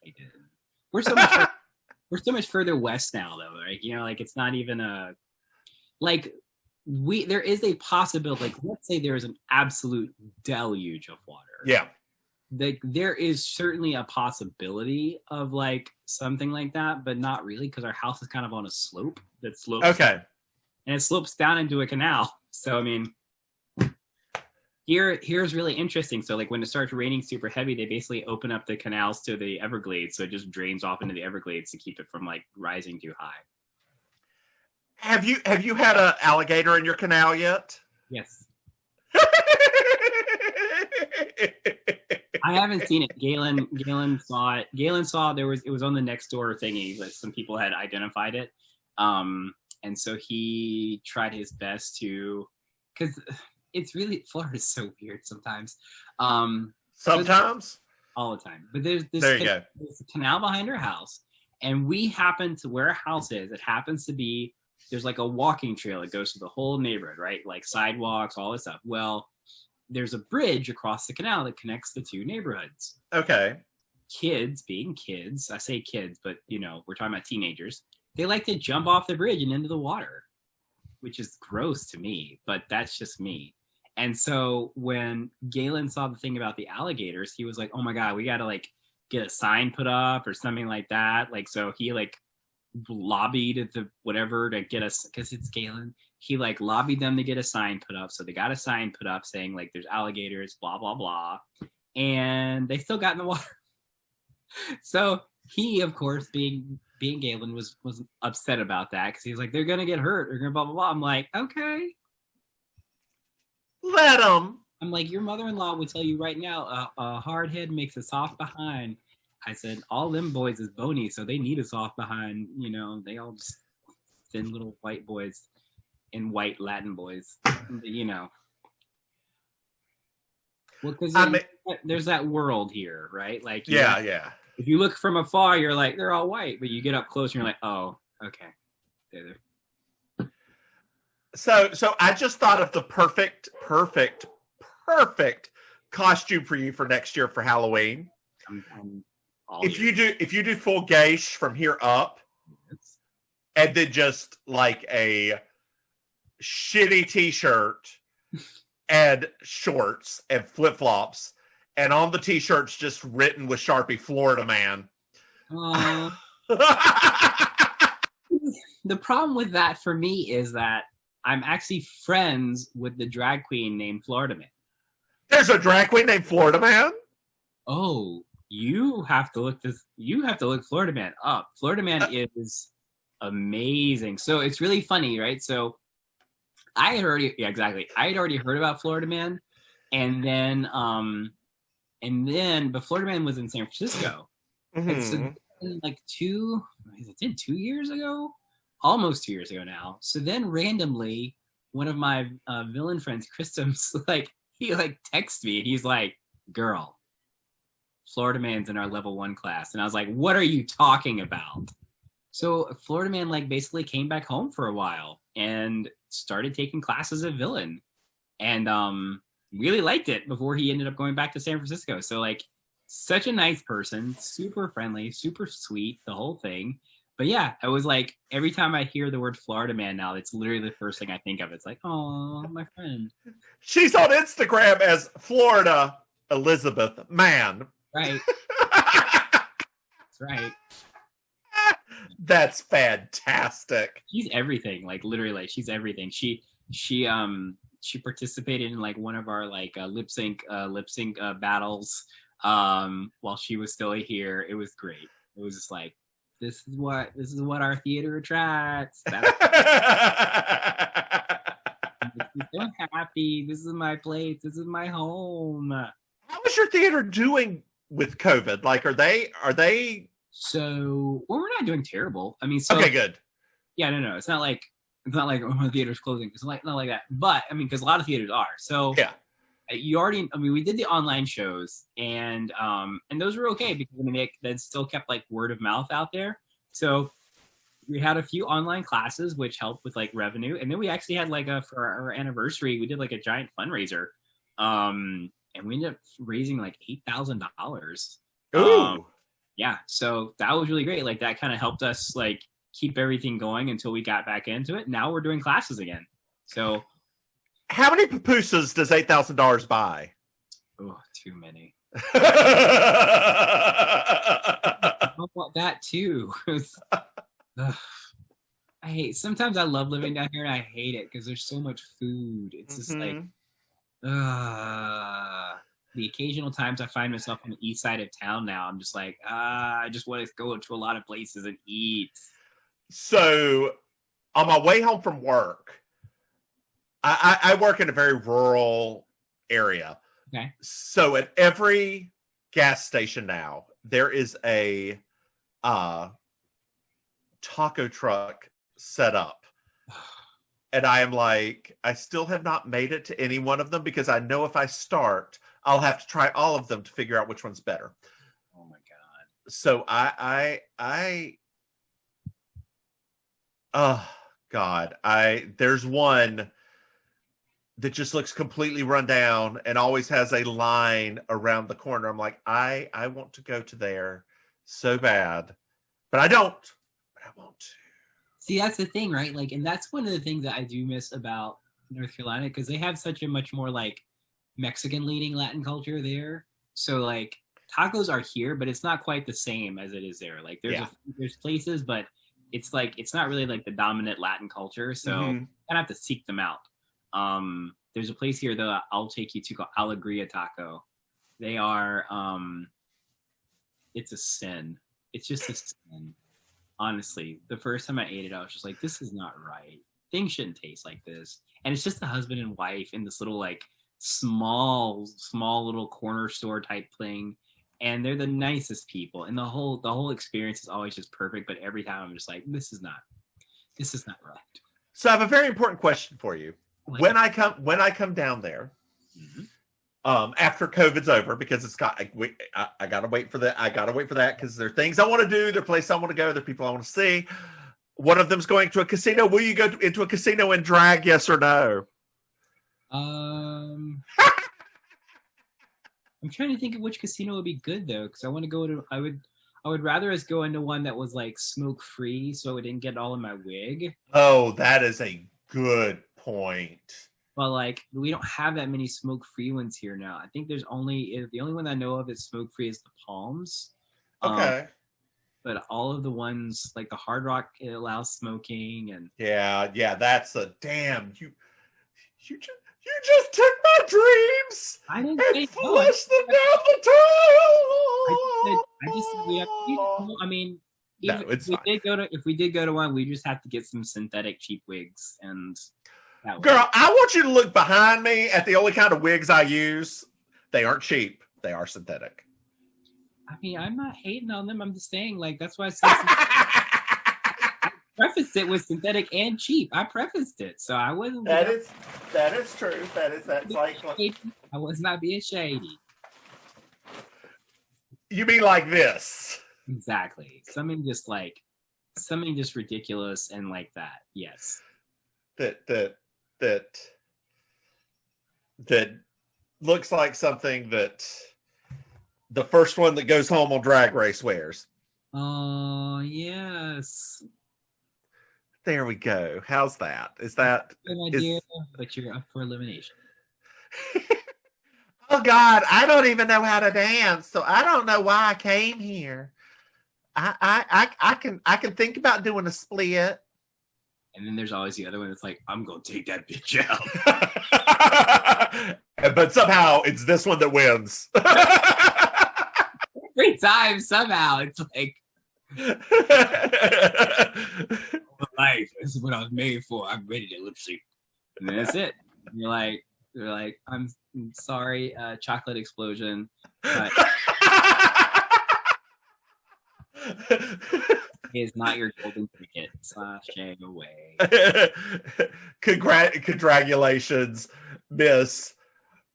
they didn't. We're so much further west now, though. Right? You know, like it's not even there is a possibility. Like, let's say there is an absolute deluge of water. Yeah. Like there is certainly a possibility of like something like that, but not really because our house is kind of on a slope that slopes. Okay. And it slopes down into a canal. So I mean, Here's really interesting. So like when it starts raining super heavy, they basically open up the canals to the Everglades, so it just drains off into the Everglades to keep it from like rising too high. Have you had an alligator in your canal yet? Yes. I haven't seen it. Galen saw it. Galen saw it was on the next door thingy, but some people had identified it. And so he tried his best to, because it's really, Florida's so weird sometimes. Sometimes? All the time. But there's there's a canal behind our house, and we happen to, where our house is, it happens to be, there's like a walking trail that goes through the whole neighborhood, right? Like sidewalks, all this stuff. Well, there's a bridge across the canal that connects the two neighborhoods. Okay. Kids, being kids, I say kids, but we're talking about teenagers. They like to jump off the bridge and into the water, which is gross to me, but that's just me. And so when Galen saw the thing about the alligators, he was like, oh my God, we got to like get a sign put up or something like that. Like, so he like lobbied at the whatever to get us, because it's Galen. He like lobbied them to get a sign put up. So they got a sign put up saying like there's alligators, blah, blah, blah. And they still got in the water. So he, of course, being Galen, was upset about that, because he was like, they're going to get hurt. They're going to blah, blah, blah. I'm like, okay. Let them. I'm like, your mother-in-law would tell you right now, a hard head makes a soft behind. I said, all them boys is bony, so they need a soft behind. They all just thin little white boys and white Latin boys, Well, because there's that world here, right? Like, yeah. If you look from afar, you're like, they're all white, but you get up close and you're like, oh, okay. They're there. So I just thought of the perfect costume for you for next year for Halloween. If you do full gauche from here up, yes. And then just like a shitty t-shirt and shorts and flip-flops, and on the t-shirts just written with Sharpie, Florida Man. The problem with that for me is that I'm actually friends with the drag queen named Florida Man. There's a drag queen named Florida Man? Oh, you have to look Florida Man up. Florida Man is amazing. So it's really funny, right? So I had already heard about Florida Man, and then but Florida Man was in San Francisco. Mm-hmm. So like 2 years ago? Almost 2 years ago now. So then randomly, one of my villain friends, Christop's, he texts me and he's like, girl, Florida Man's in our level 1 class. And I was like, what are you talking about? So Florida Man basically came back home for a while and started taking classes of villain, and really liked it before he ended up going back to San Francisco. So such a nice person, super friendly, super sweet, the whole thing. But yeah, I was like, every time I hear the word Florida Man now, it's literally the first thing I think of. It's like, oh, my friend. She's on Instagram as Florida Elizabeth Man. Right. That's right. That's fantastic. She's everything. Literally, she's everything. She participated in one of our lip sync battles while she was still here. It was great. It was just like, this is what our theater attracts. I'm so happy. This is my place. This is my home. How is your theater doing with COVID? Are they? So, well, we're not doing terrible. I mean, okay, good. Yeah, no. It's not like oh, the theater's closing. It's not like that. But I mean, because a lot of theaters are. So yeah. We did the online shows, and those were okay because that still kept word of mouth out there. So we had a few online classes which helped with revenue, and then we actually had for our anniversary we did a giant fundraiser, and we ended up raising $8,000. Ooh. Yeah, so that was really great. That kind of helped us keep everything going until we got back into it. Now we're doing classes again. So. How many pupusas does $8,000 buy? Oh, too many. I want that too. Sometimes I love living down here and I hate it because there's so much food. It's just The occasional times I find myself on the east side of town now, I'm just like, I just want to go to a lot of places and eat. So on my way home from work, I work in a very rural area. Okay. So at every gas station now, there is a taco truck set up. And I am like, I still have not made it to any one of them because I know if I start, I'll have to try all of them to figure out which one's better. Oh my God. So oh God, there's one that just looks completely run down and always has a line around the corner. I'm like, I want to go to there so bad, but I don't. But I want to. See, that's the thing, right? Like, and that's one of the things that I do miss about North Carolina, because they have such a much more like Mexican leading Latin culture there. So like tacos are here, but it's not quite the same as it is there. Like there's places, but it's like it's not really like the dominant Latin culture. So I have to seek them out. There's a place here that I'll take you to called Alegria Taco. They are it's a sin. It's just a sin. Honestly, the first time I ate it, I was just like, this is not right. Things shouldn't taste like this. And it's just a husband and wife in this little like small little corner store type thing. And they're the nicest people. And the whole experience is always just perfect. But every time I'm just like, this is not right. So I have a very important question for you. When I come down there, after COVID's over, because it's got I gotta wait for that. I gotta wait for that because there are things I want to do, there are places I want to go, there are people I want to see. One of them's going to a casino. Will you go into a casino and drag? Yes or no? I'm trying to think of which casino would be good though, because I want to go to. I would rather us go into one that was like smoke free, so it didn't get all in my wig. Oh, that is a good point. But like we don't have that many smoke-free ones here now. I think the only one I know of that's smoke-free is the Palms. Okay. But all of the ones like the Hard Rock, it allows smoking, and yeah, that's a damn you just took my dreams and flushed them down the toilet. I just we have. I mean, if we did go to one, we just have to get some synthetic cheap wigs and. Girl, I want you to look behind me at the only kind of wigs I use. They aren't cheap. They are synthetic. I mean, I'm not hating on them. I'm just saying, like, that's why I prefaced it with synthetic and cheap. I prefaced it, so I wasn't. That is true. That's like. I was not being shady. You mean like this? Exactly. Something just ridiculous and like that. Yes. That looks like something that the first one that goes home on Drag Race wears. Oh, yes. There we go. How's that? Is that an idea? But you're up for elimination. Oh God, I don't even know how to dance, so I don't know why I came here. I can think about doing a split. And then there's always the other one that's like, I'm going to take that bitch out. But somehow it's this one that wins. Every time, somehow, it's like, life, this is what I was made for. I'm ready to lip sync. And then that's it. And you're like, I'm sorry, chocolate explosion. But is not your golden ticket. Sashing away. Congratulations, Miss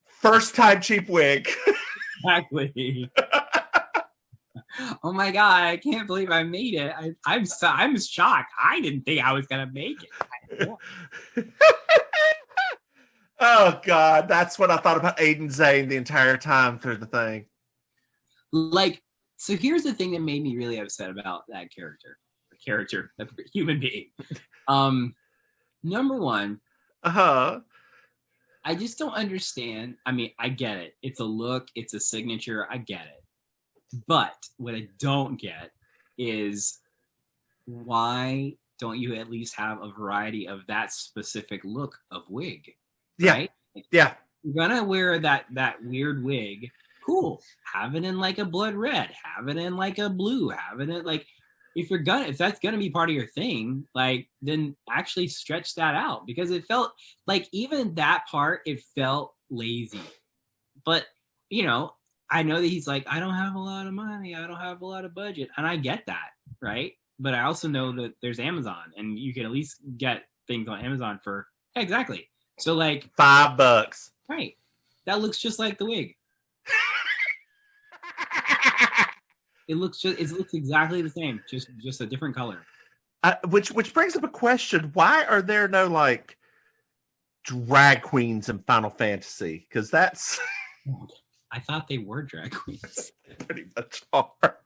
First Time Cheap Wig. Exactly. Oh my God, I can't believe I made it. I'm shocked. I didn't think I was gonna make it. Oh God, that's what I thought about Aiden Zane the entire time through the thing. Like, so here's the thing that made me really upset about that character, that human being. Number one, I just don't understand. I mean, I get it. It's a look, it's a signature. I get it. But what I don't get is why don't you at least have a variety of that specific look of wig? Yeah. Right? Yeah. you're gonna wear that weird wig, cool. Have it in like a blood red, have it in like a blue, have it in like if that's gonna be part of your thing, like then actually stretch that out because it felt like even that part, it felt lazy. But I know that he's like, I don't have a lot of money, I don't have a lot of budget, and I get that, right? But I also know that there's Amazon, and you can at least get things on Amazon for exactly. So like $5. right, that looks just like the wig. It looks exactly the same, just a different color. Which brings up a question: why are there no like drag queens in Final Fantasy? Because that's I thought they were drag queens. pretty much are.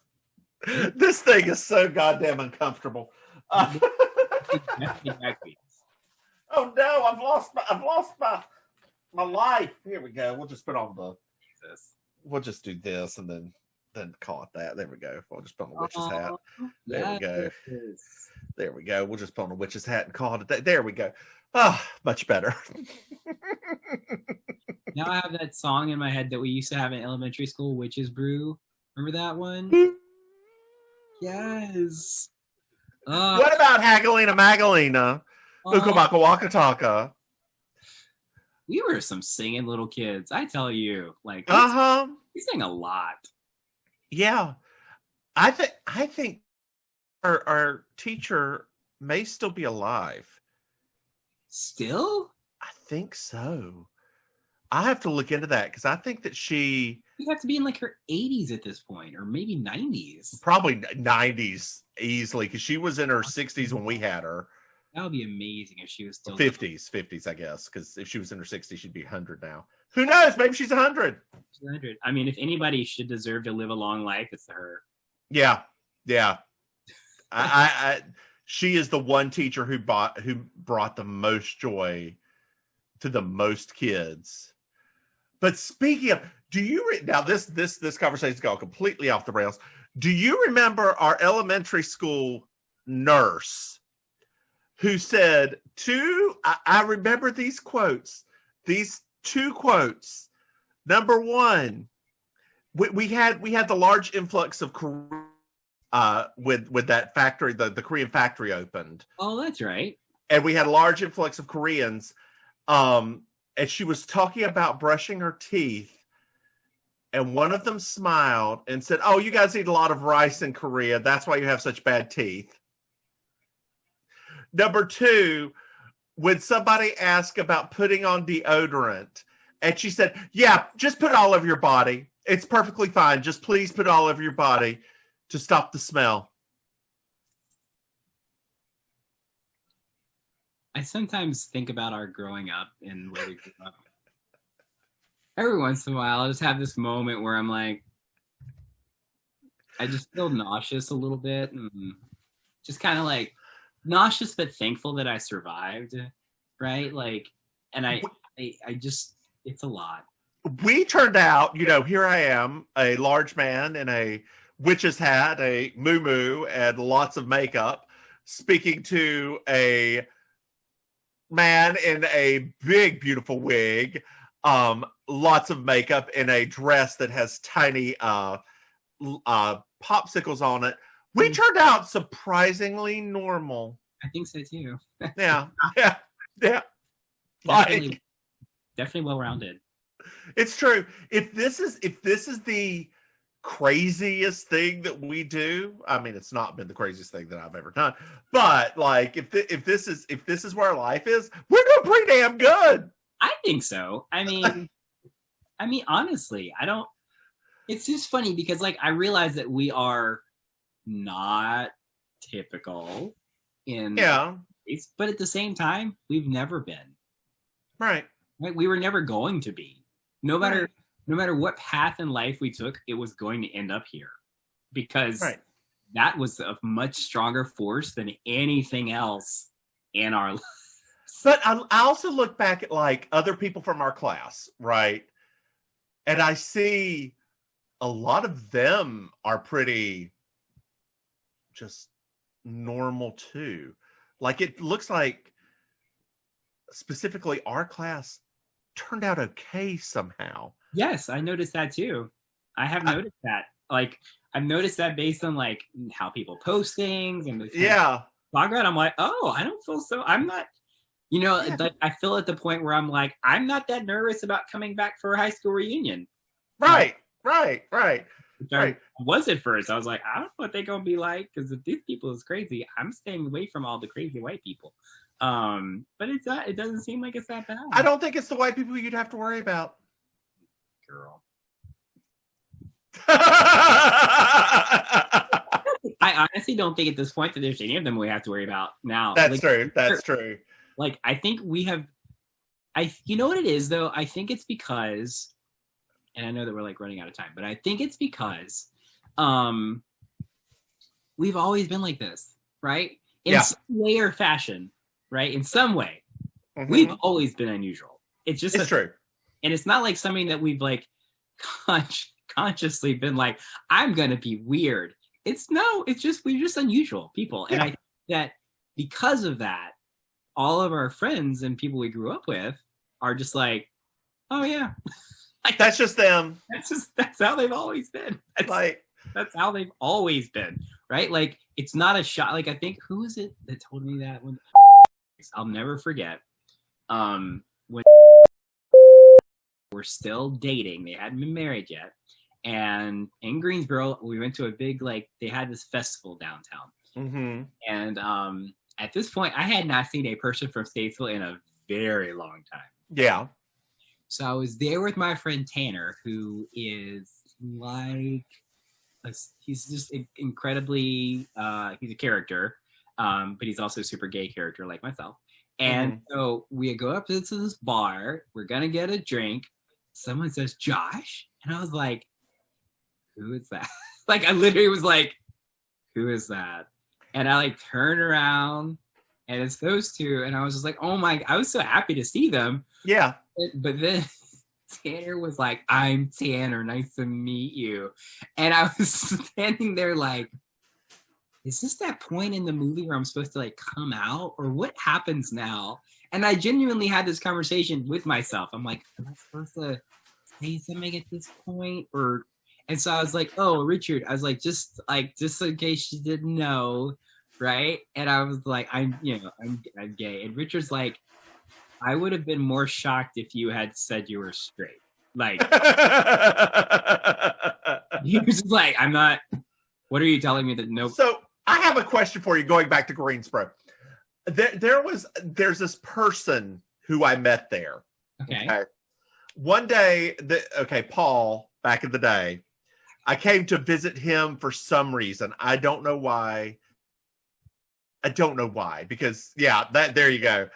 This thing is so goddamn uncomfortable. Oh no, I've lost my life. Here we go. We'll just put on the. Jesus. We'll just do this and then call it that. There we go. We'll just put on a witch's hat. There we go. There we go. We'll just put on a witch's hat and call it that. There we go. Oh, much better. Now I have that song in my head that we used to have in elementary school, Witch's Brew. Remember that one? Yes. What about Hagalina Magalina? Ukamaka Wakataka? We were some singing little kids, I tell you. Like, we sang a lot. Yeah. I think our teacher may still be alive. Still? I think so. I have to look into that because I think that she have to be in like her 80s at this point, or maybe 90s. Probably 90s easily, because she was in her 60s when we had her. That would be amazing if she was still 50s, I guess, because if she was in her 60s, she'd be 100 now. Who knows? Maybe she's 100. 100. I mean, if anybody should deserve to live a long life, it's her. Yeah. She is the one teacher who brought the most joy to the most kids. But speaking of, now this conversation's gone completely off the rails. Do you remember our elementary school nurse who said I remember these two quotes. Number one, we had the large influx of with that factory, the Korean factory opened. Oh, that's right. And we had a large influx of Koreans. And she was talking about brushing her teeth. And one of them smiled and said, "Oh, you guys eat a lot of rice in Korea. That's why you have such bad teeth." Number two, when somebody asked about putting on deodorant, and she said, "Yeah, just put it all over your body. It's perfectly fine. Just please put it all over your body to stop the smell." I sometimes think about our growing up and where we grew up. Every once in a while, I just have this moment where I'm like, I just feel nauseous a little bit, and just kind of like nauseous but thankful that I survived, right? Like, and I just, it's a lot. We turned out, here I am, a large man in a witch's hat, a muumuu, and lots of makeup, speaking to a man in a big, beautiful wig, lots of makeup, in a dress that has tiny popsicles on it. We turned out surprisingly normal. I think so too. Yeah. Definitely well-rounded. It's true. If this is the craziest thing that we do, I mean, it's not been the craziest thing that I've ever done, but like if this is where our life is, we're doing pretty damn good. I think so. I mean honestly, it's just funny because like I realize that we are not typical in ways, but at the same time, we've never been. Right. We were never going to be. No matter what path in life we took, it was going to end up here because that was a much stronger force than anything else in our lives. But I also look back at like other people from our class, right? And I see a lot of them are pretty just normal too. Like it looks like specifically our class turned out okay somehow. Yes, I noticed that too. I have noticed that. Like, I've noticed that based on like how people post things and the talk about. I'm like, oh, I don't feel so. I'm not. Like, I feel at the point where I'm like, I'm not that nervous about coming back for a high school reunion. Right. I was at first. I was like, I don't know what they're gonna be like, because if these people is crazy, I'm staying away from all the crazy white people. But it's not. It doesn't seem like it's that bad. I don't think it's the white people you'd have to worry about. Girl. I honestly don't think at this point that there's any of them we have to worry about now. That's true. That's true. Like, I think we have. You know what it is though? I think it's because, and I know that we're like running out of time, but I think it's because, we've always been like this, right? In some way or fashion, right? In some way, we've always been unusual. It's true, and it's not like something that we've like consciously been like, I'm gonna be weird. We're just unusual people, and I think that because of that, all of our friends and people we grew up with are just like, oh yeah, like, that's just them. That's how they've always been. That's how they've always been, right? Like, it's not a shot. Like, I think, who is it that told me that? When I'll never forget. When we're still dating, they hadn't been married yet, and in Greensboro, we went to a big, like, they had this festival downtown, and at this point, I had not seen a person from Statesville in a very long time. Yeah. So I was there with my friend Tanner, who is like, he's just incredibly, he's a character, but he's also a super gay character like myself. And so we go up to this bar, we're going to get a drink. Someone says, Josh? And I was like, who is that? Like, I literally was like, who is that? And I like turn around and it's those two. And I was just like, oh my, I was so happy to see them. Yeah. But then Tanner was like, I'm Tanner, nice to meet you. And I was standing there like, is this that point in the movie where I'm supposed to like come out, or what happens now? And I genuinely had this conversation with myself. I'm like, am I supposed to say something at this point? And so I was like, oh, Richard, I was like, just in case you didn't know, right? And I was like, I'm gay. And Richard's like, I would have been more shocked if you had said you were straight. Like, he was just like, I'm not, what are you telling me that no? So I have a question for you going back to Greensboro. There's this person who I met there. Okay. One day, Paul, back in the day, I came to visit him for some reason. I don't know why. Because there you go.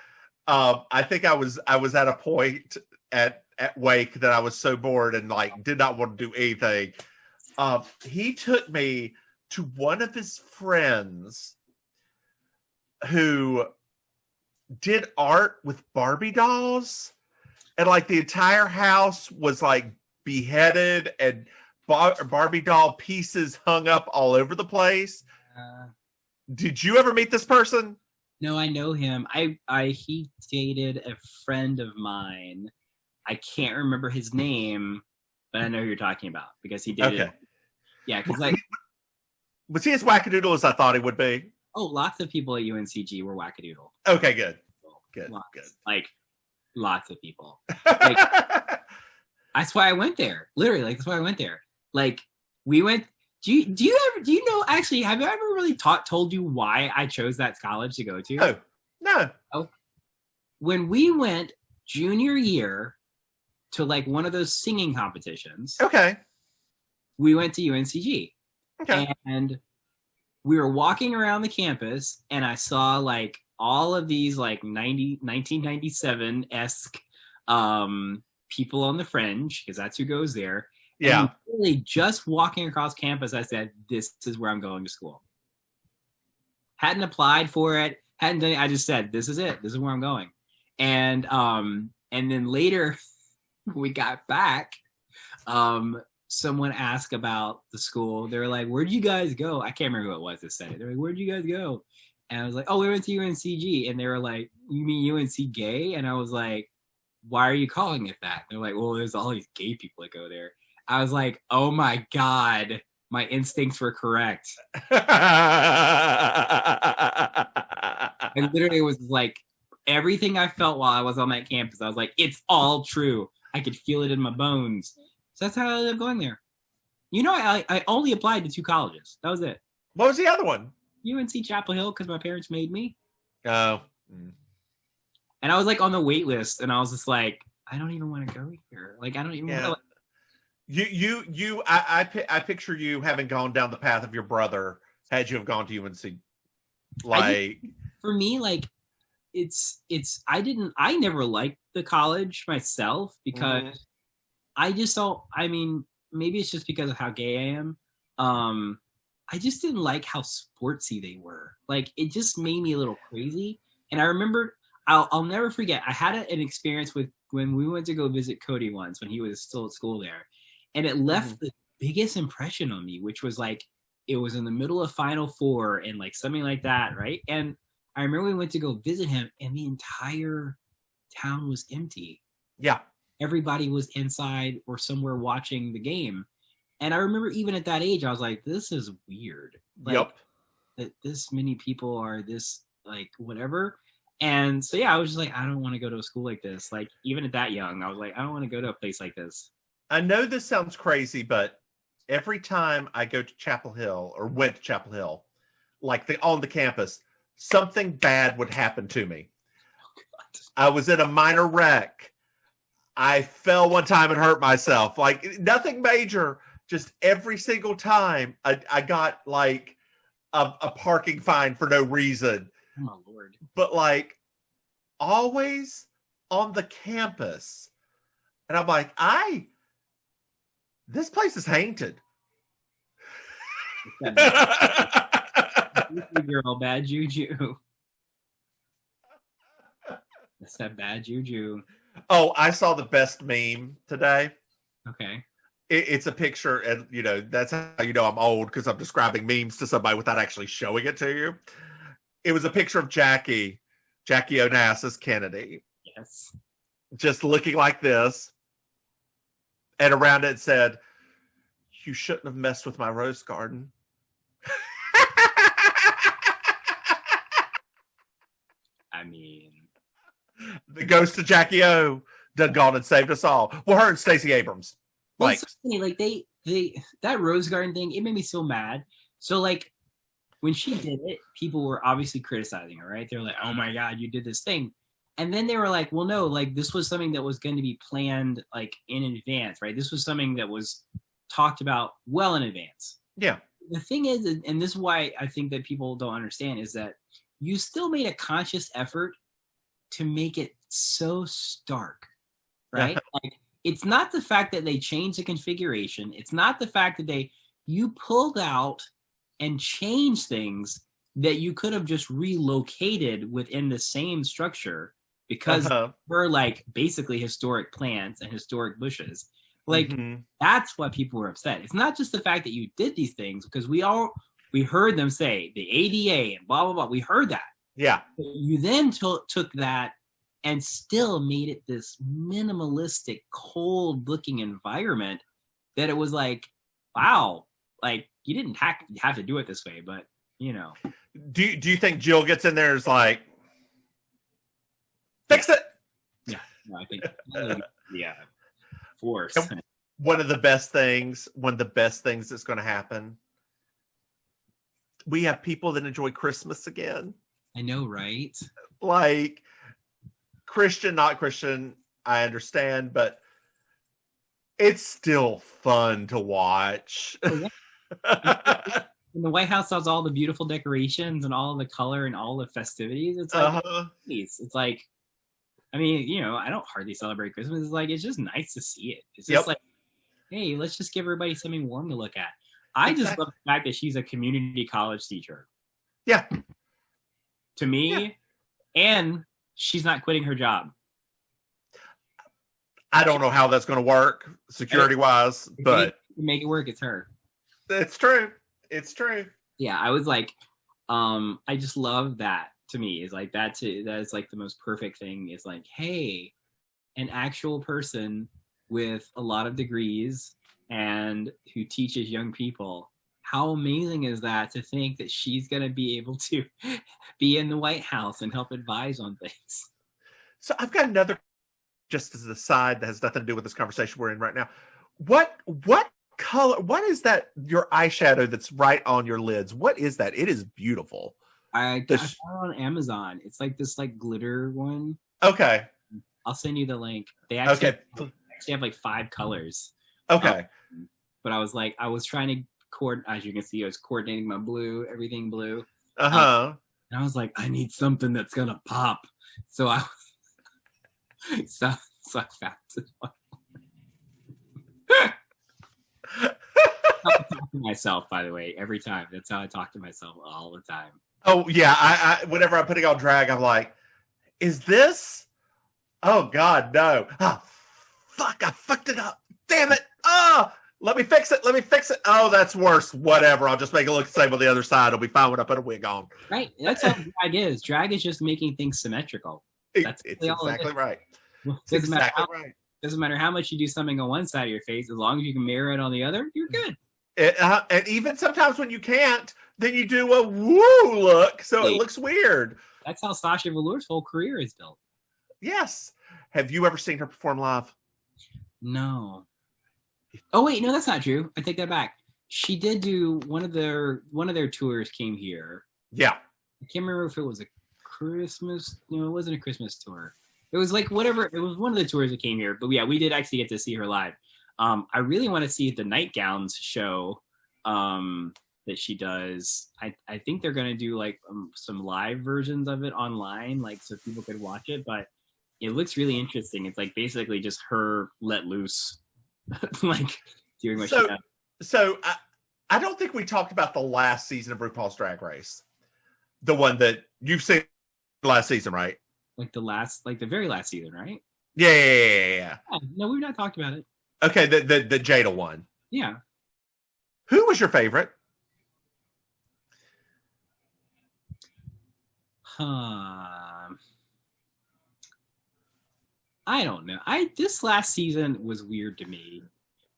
I think I was at a point at Wake that I was so bored and like did not want to do anything. He took me to one of his friends who did art with Barbie dolls, and like the entire house was like beheaded and Barbie doll pieces hung up all over the place. Did you ever meet this person? No, I know him. He dated a friend of mine. I can't remember his name, but I know who you're talking about because he did it. Yeah, because like, was he as wackadoodle as I thought he would be? Oh, lots of people at UNCG were wackadoodle. Okay, good. Good. Like, lots of people. Like, that's why I went there. Literally, like, that's why I went there. Like, we went. Do you know? Actually, have I ever really told you why I chose that college to go to? No. Oh, when we went junior year to like one of those singing competitions. Okay. We went to UNCG. Okay. And we were walking around the campus, and I saw like all of these like 1997-esque people on the fringe, because that's who goes there. Yeah. And really just walking across campus, I said, this is where I'm going to school. Hadn't applied for it. Hadn't done it. I just said, this is it. This is where I'm going. And then later we got back, someone asked about the school. They were like, where'd you guys go? I can't remember who it was that said it. They're like, where'd you guys go? And I was like, oh, we went to UNCG. And they were like, you mean UNC gay? And I was like, why are you calling it that? They're like, well, there's all these gay people that go there. I was like, oh my God, my instincts were correct. I literally was like, everything I felt while I was on that campus, I was like, it's all true. I could feel it in my bones. So that's how I ended up going there. I only applied to 2 colleges. That was it. What was the other one? UNC Chapel Hill, because my parents made me. Oh. And I was like on the wait list, and I was just like, I don't even want to go here. Like, I don't even want to. I picture you having gone down the path of your brother had you have gone to UNC. Like, for me, like, I never liked the college myself because I just don't, I mean, maybe it's just because of how gay I am. I just didn't like how sportsy they were. Like, it just made me a little crazy. And I remember, I'll never forget, I had an experience with when we went to go visit Cody once when he was still at school there. And it left the biggest impression on me, which was like, it was in the middle of Final Four and like something like that, right? And I remember we went to go visit him and the entire town was empty. Yeah. Everybody was inside or somewhere watching the game. And I remember even at that age, I was like, this is weird. Like, that this many people are this, like, whatever. And so, yeah, I was just like, I don't want to go to a school like this. Like, even at that young, I was like, I don't want to go to a place like this. I know this sounds crazy, but every time I go to Chapel Hill or went to Chapel Hill, like on the campus, something bad would happen to me. Oh, God. I was in a minor wreck. I fell one time and hurt myself. Like, nothing major. Just every single time I got like a parking fine for no reason. Oh my Lord. But like always on the campus. And I'm like, this place is haunted. Girl, bad juju. That's that bad juju. Oh, I saw the best meme today. Okay. It's a picture, and that's how you know I'm old, because I'm describing memes to somebody without actually showing it to you. It was a picture of Jackie Onassis Kennedy. Yes. Just looking like this. And around it said, "You shouldn't have messed with my rose garden." I mean, the ghost of Jackie O done gone and saved us all. Well, her and Stacey Abrams. Like they that rose garden thing, it made me so mad. So like when she did it, people were obviously criticizing her, right? They were like, "Oh my God, you did this thing," and then they were like, "Well, no, like this was something that was going to be planned like in advance, right? This was something that was talked about well in advance." Yeah. The thing is, and this is why I think that people don't understand, is that you still made a conscious effort to make it so stark, right? Like, it's not the fact that they changed the configuration. It's not the fact that you pulled out and changed things that you could have just relocated within the same structure because we're like basically historic plants and historic bushes. Like, that's why people were upset. It's not just the fact that you did these things, because we heard them say the ADA and blah, blah, blah. We heard that. Yeah. But you then took that and still made it this minimalistic, cold-looking environment that it was like, wow, like, you didn't have to do it this way, but, Do you think Jill gets in there and is like, fix it? Yeah, no, I think, yeah, force. One of the best things that's going to happen, we have people that enjoy Christmas again. I know, right? Like, Christian, not Christian, I understand, but it's still fun to watch. Oh, yeah. And the White House has all the beautiful decorations and all the color and all the festivities. It's like, it's like, I mean, I don't hardly celebrate Christmas. It's like, it's just nice to see it. It's just like, hey, let's just give everybody something warm to look at. I just love the fact that she's a community college teacher. Yeah. To me, and she's not quitting her job. I don't know how that's going to work security-wise, but make it work. It's her. It's true. It's true. Yeah, I was like, I just love that. To me, is like that is like the most perfect thing. Is like, hey, an actual person with a lot of degrees and who teaches young people. How amazing is that to think that she's going to be able to be in the White House and help advise on things? So I've got another, just as a side that has nothing to do with this conversation we're in right now. What color, what is that, your eyeshadow that's right on your lids? What is that? It is beautiful. I got it on Amazon. It's like this like glitter one. Okay. I'll send you the link. They actually have like 5 colors. Okay. But I was trying to as you can see, I was coordinating my blue, everything blue. And I was like, I need something that's gonna pop. So I so I found it. I talk to myself, by the way, every time. That's how I talk to myself all the time. Oh yeah, I whenever I'm putting on drag, I'm like, is this? Oh God, no! Oh, fuck! I fucked it up. Damn it! Oh, let me fix it. Let me fix it. Oh, that's worse. Whatever. I'll just make it look the same on the other side. It'll be fine when I put a wig on. Right. That's how drag is. Drag is just making things symmetrical. That's it's exactly right. Doesn't matter how much you do something on one side of your face, as long as you can mirror it on the other, you're good. And even sometimes when you can't, then you do a woo look, so it looks weird. That's how Sasha Velour's whole career is built. Yes. Have you ever seen her perform live? No. Oh wait, no, that's not true. I take that back. She did do one of their tours came here. Yeah. I can't remember if it was a Christmas. No, it wasn't a Christmas tour. It was like whatever. It was one of the tours that came here. But yeah, we did actually get to see her live. I really want to see the Nightgowns show that she does. I think they're gonna do like some live versions of it online, like so people could watch it. But it looks really interesting. It's like basically just her let loose. Like doing what she does. So I don't think we talked about the last season of RuPaul's Drag Race, the one that you've seen last season, right? Like the very last season, right? Yeah. No, we've not talked about it. Okay, the Jada one. Yeah. Who was your favorite? I don't know. This last season was weird to me.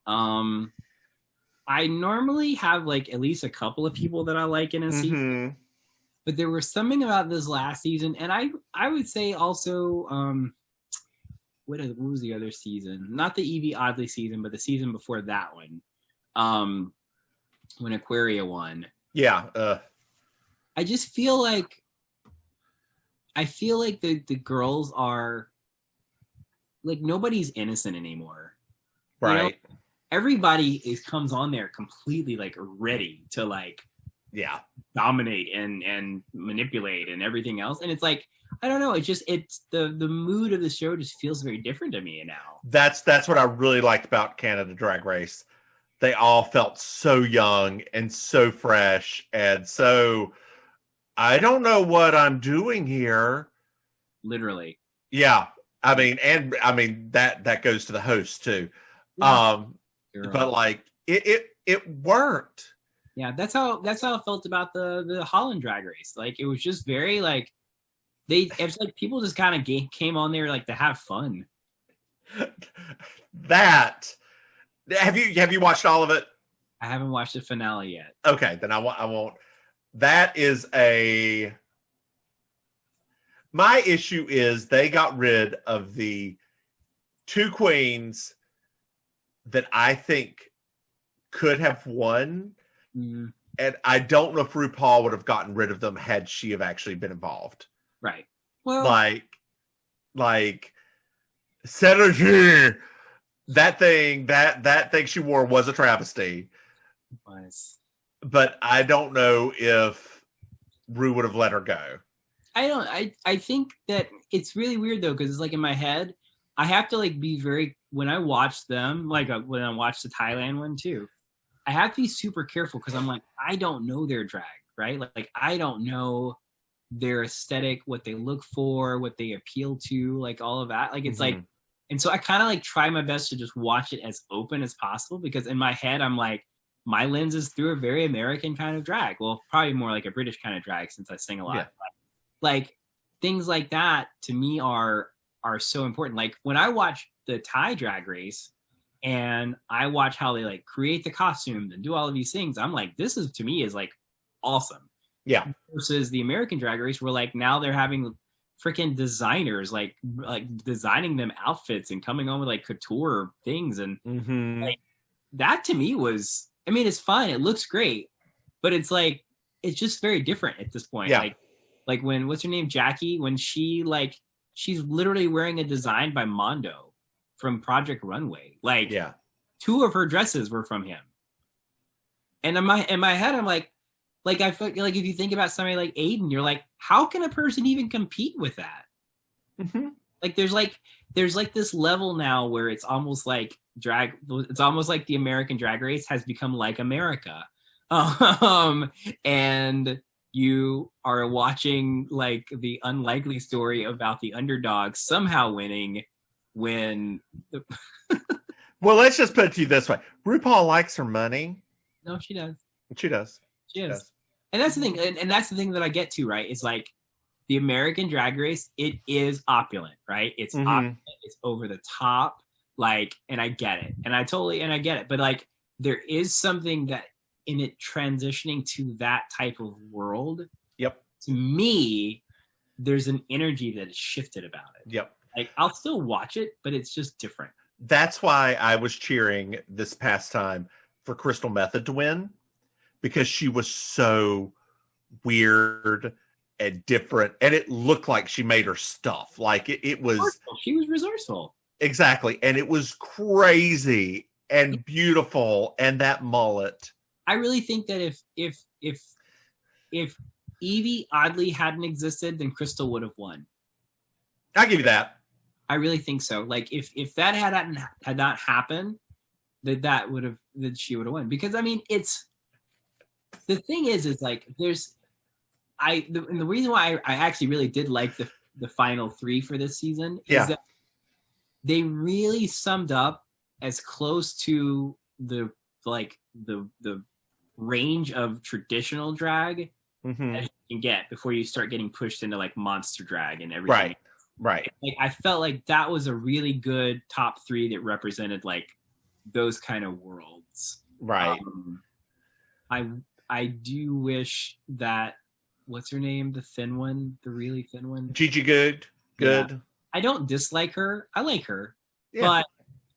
I normally have like at least a couple of people that I like in a season, but there was something about this last season, and I would say also what was the other season? Not the Evie Oddly season, but the season before that one, when Aquaria won. Yeah. I just feel like the girls are like nobody's innocent anymore. Right. You know? Everybody comes on there completely like ready to like dominate and manipulate and everything else. And it's like, I don't know, it's the mood of the show just feels very different to me now. That's what I really liked about Canada Drag Race. They all felt so young and so fresh and so I don't know what I'm doing here. Literally. Yeah. I mean that goes to the host too. Yeah. But like it worked. Yeah, that's how I felt about the Holland Drag Race. Like it was just very like it's like people just kind of came on there like to have fun. That have you watched all of it? I haven't watched the finale yet. Okay, then I won't. That is my issue is they got rid of the 2 queens that I think could have won. Mm-hmm. And I don't know if RuPaul would have gotten rid of them had she have actually been involved. Right. Well, like Synergy, that thing she wore was a travesty. Was. But I don't know if Ru would have let her go. I think that it's really weird though, because it's like in my head, I have to like be very, when I watch them, like when I watch the Thailand one too, I have to be super careful because I'm like, I don't know their drag, right? Like I don't know their aesthetic, what they look for, what they appeal to, like all of that. Like it's like, and so I kind of like try my best to just watch it as open as possible because in my head, I'm like, my lens is through a very American kind of drag. Well, probably more like a British kind of drag since I sing a lot. Yeah. But, like things like that to me are are so important. Like when I watch the Thai Drag Race and I watch how they like create the costumes and do all of these things, I'm like, this is to me is like awesome. Yeah. Versus the American Drag Race, where like now they're having freaking designers like designing them outfits and coming on with like couture things, and like that to me was, I mean, it's fine, it looks great, but it's like it's just very different at this point. Yeah. Like when what's her name, Jackie, when she like she's literally wearing a design by Mondo from Project Runway. Like, yeah, 2 of her dresses were from him. And in my head, I'm like I feel like if you think about somebody like Aiden, you're like, how can a person even compete with that? Like there's like this level now where it's almost like the American Drag Race has become like America. And you are watching like the unlikely story about the underdog somehow winning when well, let's just put it to you this way. RuPaul likes her money. No, she does. She does. She does. And that's the thing. And that's the thing that I get to, right? It's like the American Drag Race, it is opulent, right? It's opulent, it's over the top, like, and I get it. And I get it. But like there is something that in it transitioning to that type of world. Yep. To me, there's an energy that is shifted about it. Yep. Like I'll still watch it, but it's just different. That's why I was cheering this past time for Crystal Method to win, because she was so weird and different, and it looked like she made her stuff. Like it was. She was resourceful. Exactly, and it was crazy and beautiful, and that mullet. I really think that if Evie Oddly hadn't existed, then Crystal would have won. I'll give you that. I really think so. Like if that had not happened, that she would have won. Because I mean, it's the thing is like the reason why I actually really did like the final 3 for this season is that they really summed up as close to the range of traditional drag as you can get before you start getting pushed into like monster drag and everything. Right. Like I felt like that was a really good top 3 that represented like those kind of worlds. Right. I do wish that, what's her name? The thin one, the really thin one. Gigi Good. Yeah. I don't dislike her. I like her. Yeah. But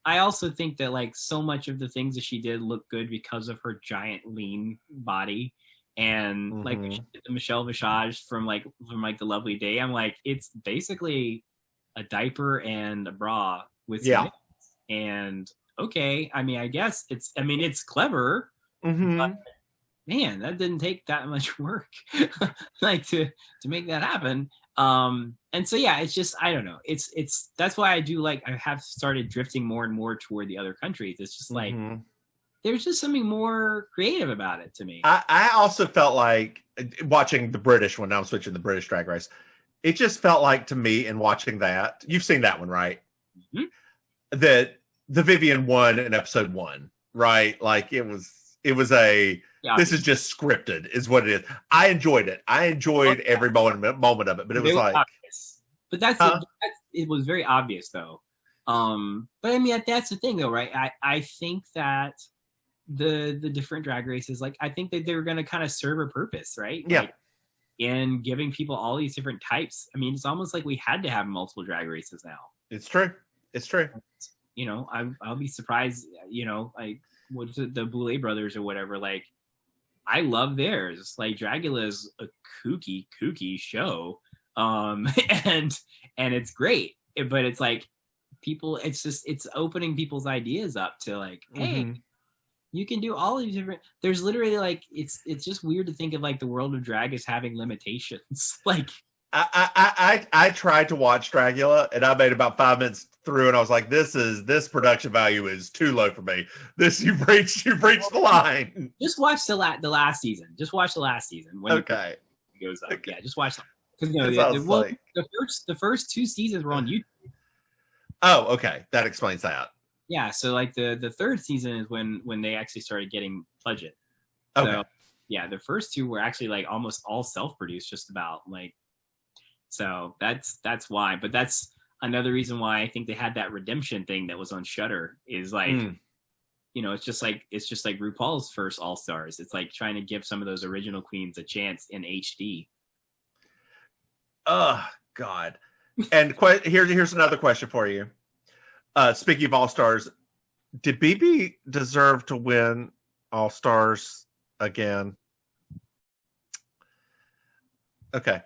I also think that like so much of the things that she did look good because of her giant lean body. And like when she did the Michelle Visage from the Lovely Day, I'm like, it's basically a diaper and a bra with some and okay, I mean, I guess it's clever, but man, that didn't take that much work like to make that happen. And so yeah, it's just, I don't know, it's that's why I have started drifting more and more toward the other countries. It's just like there's just something more creative about it to me. I also felt like watching the British one. Now I'm switching the British Drag Race. It just felt like to me in watching that, you've seen that one, right? That the Vivian won in episode 1, right? Like it was this is just scripted is what it is. I enjoyed it. I enjoyed every moment of it, but it was like obvious. But it was very obvious though. But I mean, that's the thing though, right? I think that the different drag races, like I think that they were going to kind of serve a purpose, right? Yeah. Like, in giving people all these different types. I mean, it's almost like we had to have multiple drag races now. It's true. You know, I'll be surprised, you know, like what's it, the Boulet brothers or whatever, like I love theirs. Like Dragula is a kooky show. And it's great. But it's like people, it's opening people's ideas up to like, hey, you can do all these different, there's literally like, it's just weird to think of like the world of drag as having limitations. Like I tried to watch Dragula and I made about 5 minutes through and I was like, this production value is too low for me. You've reached the line. Just watch the last season. Just watch the last season. When it goes up. Okay. Yeah, just watch that. Because the first 2 seasons were on YouTube. Oh, okay. That explains that. Yeah, so like the third season is when they actually started getting budget. Okay. So yeah, the first 2 were actually like almost all self-produced, just about like. So that's why. But another reason why I think they had that redemption thing that was on Shudder is like, you know, it's just like RuPaul's first All Stars. It's like trying to give some of those original queens a chance in HD. Oh God! And here's another question for you. Speaking of All Stars, did BB deserve to win All Stars again? Okay.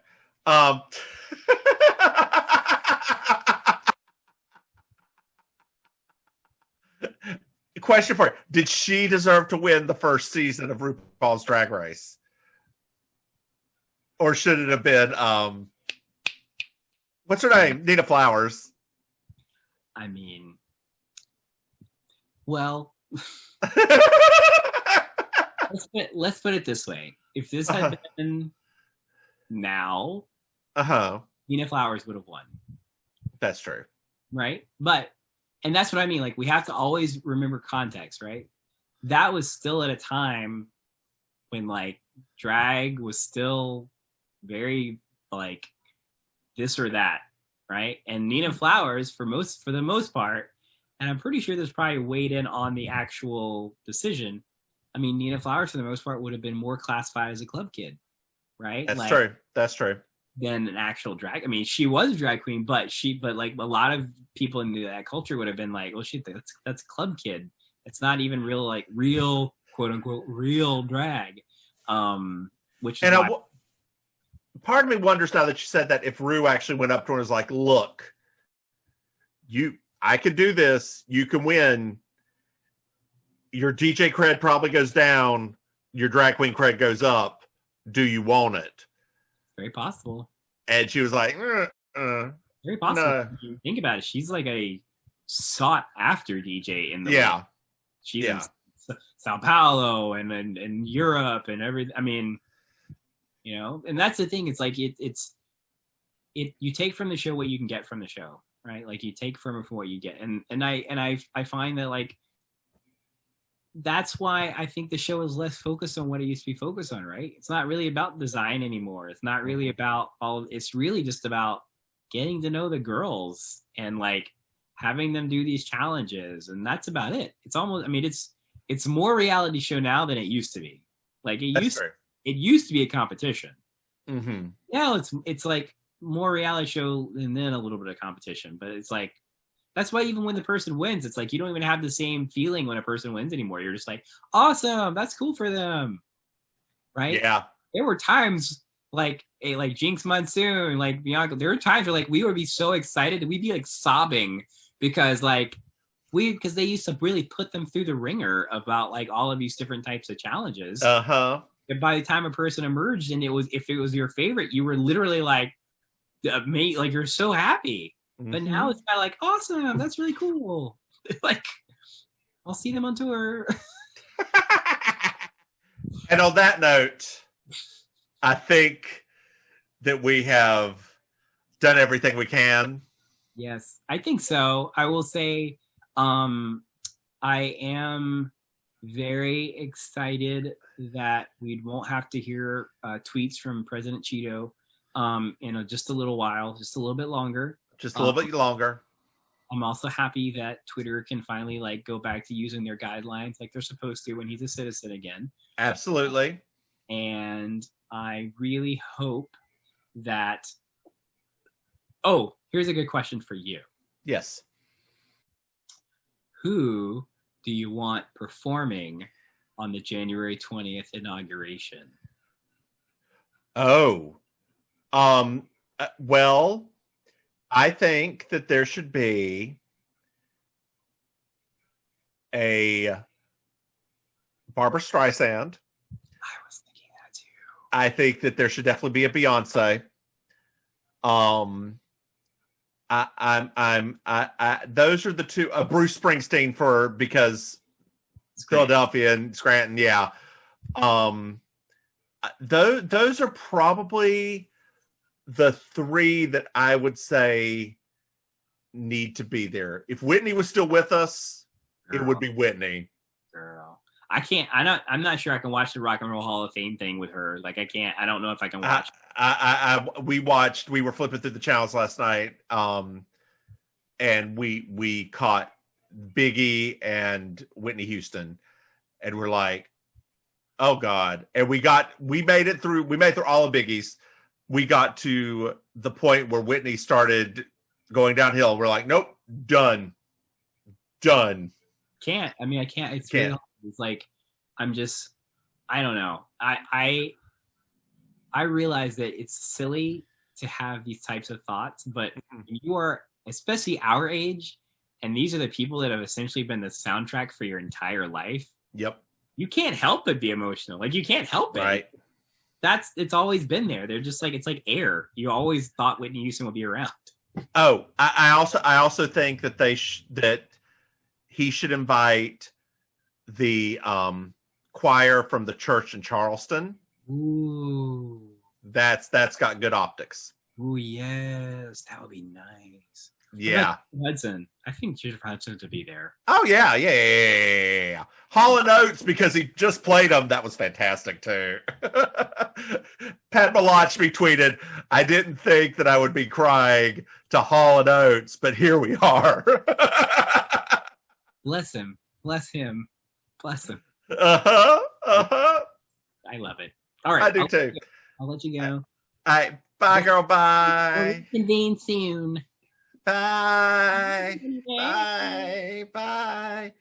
Question for you. Did she deserve to win the first season of RuPaul's Drag Race? Or should it have been, what's her name? Nina Flowers. I mean, well, let's put it this way. If this had been now, Nina Flowers would have won. That's true. Right? And that's what I mean. Like, we have to always remember context, right? That was still at a time when, like, drag was still very, like, this or that, right? And Nina Flowers, for the most part, and I'm pretty sure this probably weighed in on the actual decision. I mean, Nina Flowers, for the most part, would have been more classified as a club kid, right? That's true. Than an actual drag. I mean, she was a drag queen, but like a lot of people in that culture would have been like, "Well, shit, that's club kid. It's not even real quote unquote real drag." Which is part of me wonders now that you said that if Rue actually went up to her and was like, "Look, I could do this. You can win. Your DJ cred probably goes down. Your drag queen cred goes up. Do you want it?" Very possible. And she was like, very possible. No. If you think about it, she's like a sought after DJ in the league. She's in Sao Paulo and Europe and everything. I mean, you know, and that's the thing. It's like you take from the show what you can get from the show, right? Like you take from what you get, and I find that like that's why I think the show is less focused on what it used to be focused on, right? It's not really about design anymore. It's not really about it's really just about getting to know the girls and like having them do these challenges. And that's about it. It's almost, I mean, it's more reality show now than it used to be. Like it used to be a competition. Mm-hmm. Now it's like more reality show and then a little bit of competition, but it's like, that's why even when the person wins, it's like you don't even have the same feeling when a person wins anymore. You're just like, awesome, that's cool for them, right? Yeah. There were times like Jinx Monsoon, like Bianca. There were times where like we would be so excited that we'd be like sobbing because because they used to really put them through the ringer about like all of these different types of challenges. And by the time a person emerged and if it was your favorite, you were literally like, like you're so happy. But now it's kind of like, awesome, that's really cool. Like, I'll see them on tour. And on that note, I think that we have done everything we can. Yes, I think so. I will say I am very excited that we won't have to hear tweets from President Cheeto in just a little while, just a little bit longer. Just a little bit longer. I'm also happy that Twitter can finally like go back to using their guidelines like they're supposed to when he's a citizen again. Absolutely. And I really hope that. Oh, here's a good question for you. Yes. Who do you want performing on the January 20th inauguration? Oh, well, I think that there should be a Barbara Streisand. I was thinking that too. I think that there should definitely be a Beyonce. Those are the two. Bruce Springsteen because Philadelphia and Scranton. Yeah. Those are probably the three that I would say need to be there. If Whitney was still with us, it would be Whitney. Girl. I'm not sure I can watch the Rock and Roll Hall of Fame thing with her. Like I don't know if I can watch. We were flipping through the channels last night. and we caught Biggie and Whitney Houston, and we're like, oh God. And we made it through all of Biggie's. We got to the point where Whitney started going downhill. We're like, nope, done. Can't. I can't. It's Can't. really hard. It's like, I don't know. I realize that it's silly to have these types of thoughts, but you are, especially our age, and these are the people that have essentially been the soundtrack for your entire life. Yep. You can't help but be emotional. Like, you can't help it. Right. It's always been there. They're just like, it's like air. You always thought Whitney Houston would be around. Oh, I also think that that he should invite the choir from the church in Charleston. Ooh. That's got good optics. Ooh, yes. That would be nice. Yeah. Hudson. I think Jennifer Hudson to be there. Oh, yeah. Hall & Oates, because he just played them. That was fantastic, too. Pat Malachby tweeted, I didn't think that I would be crying to Hall & Oates, but here we are. Bless him. Bless him. I love it. All right. I do, too. I'll let you go. All right. Bye, girl. Bye. We'll convene soon. Bye. Bye.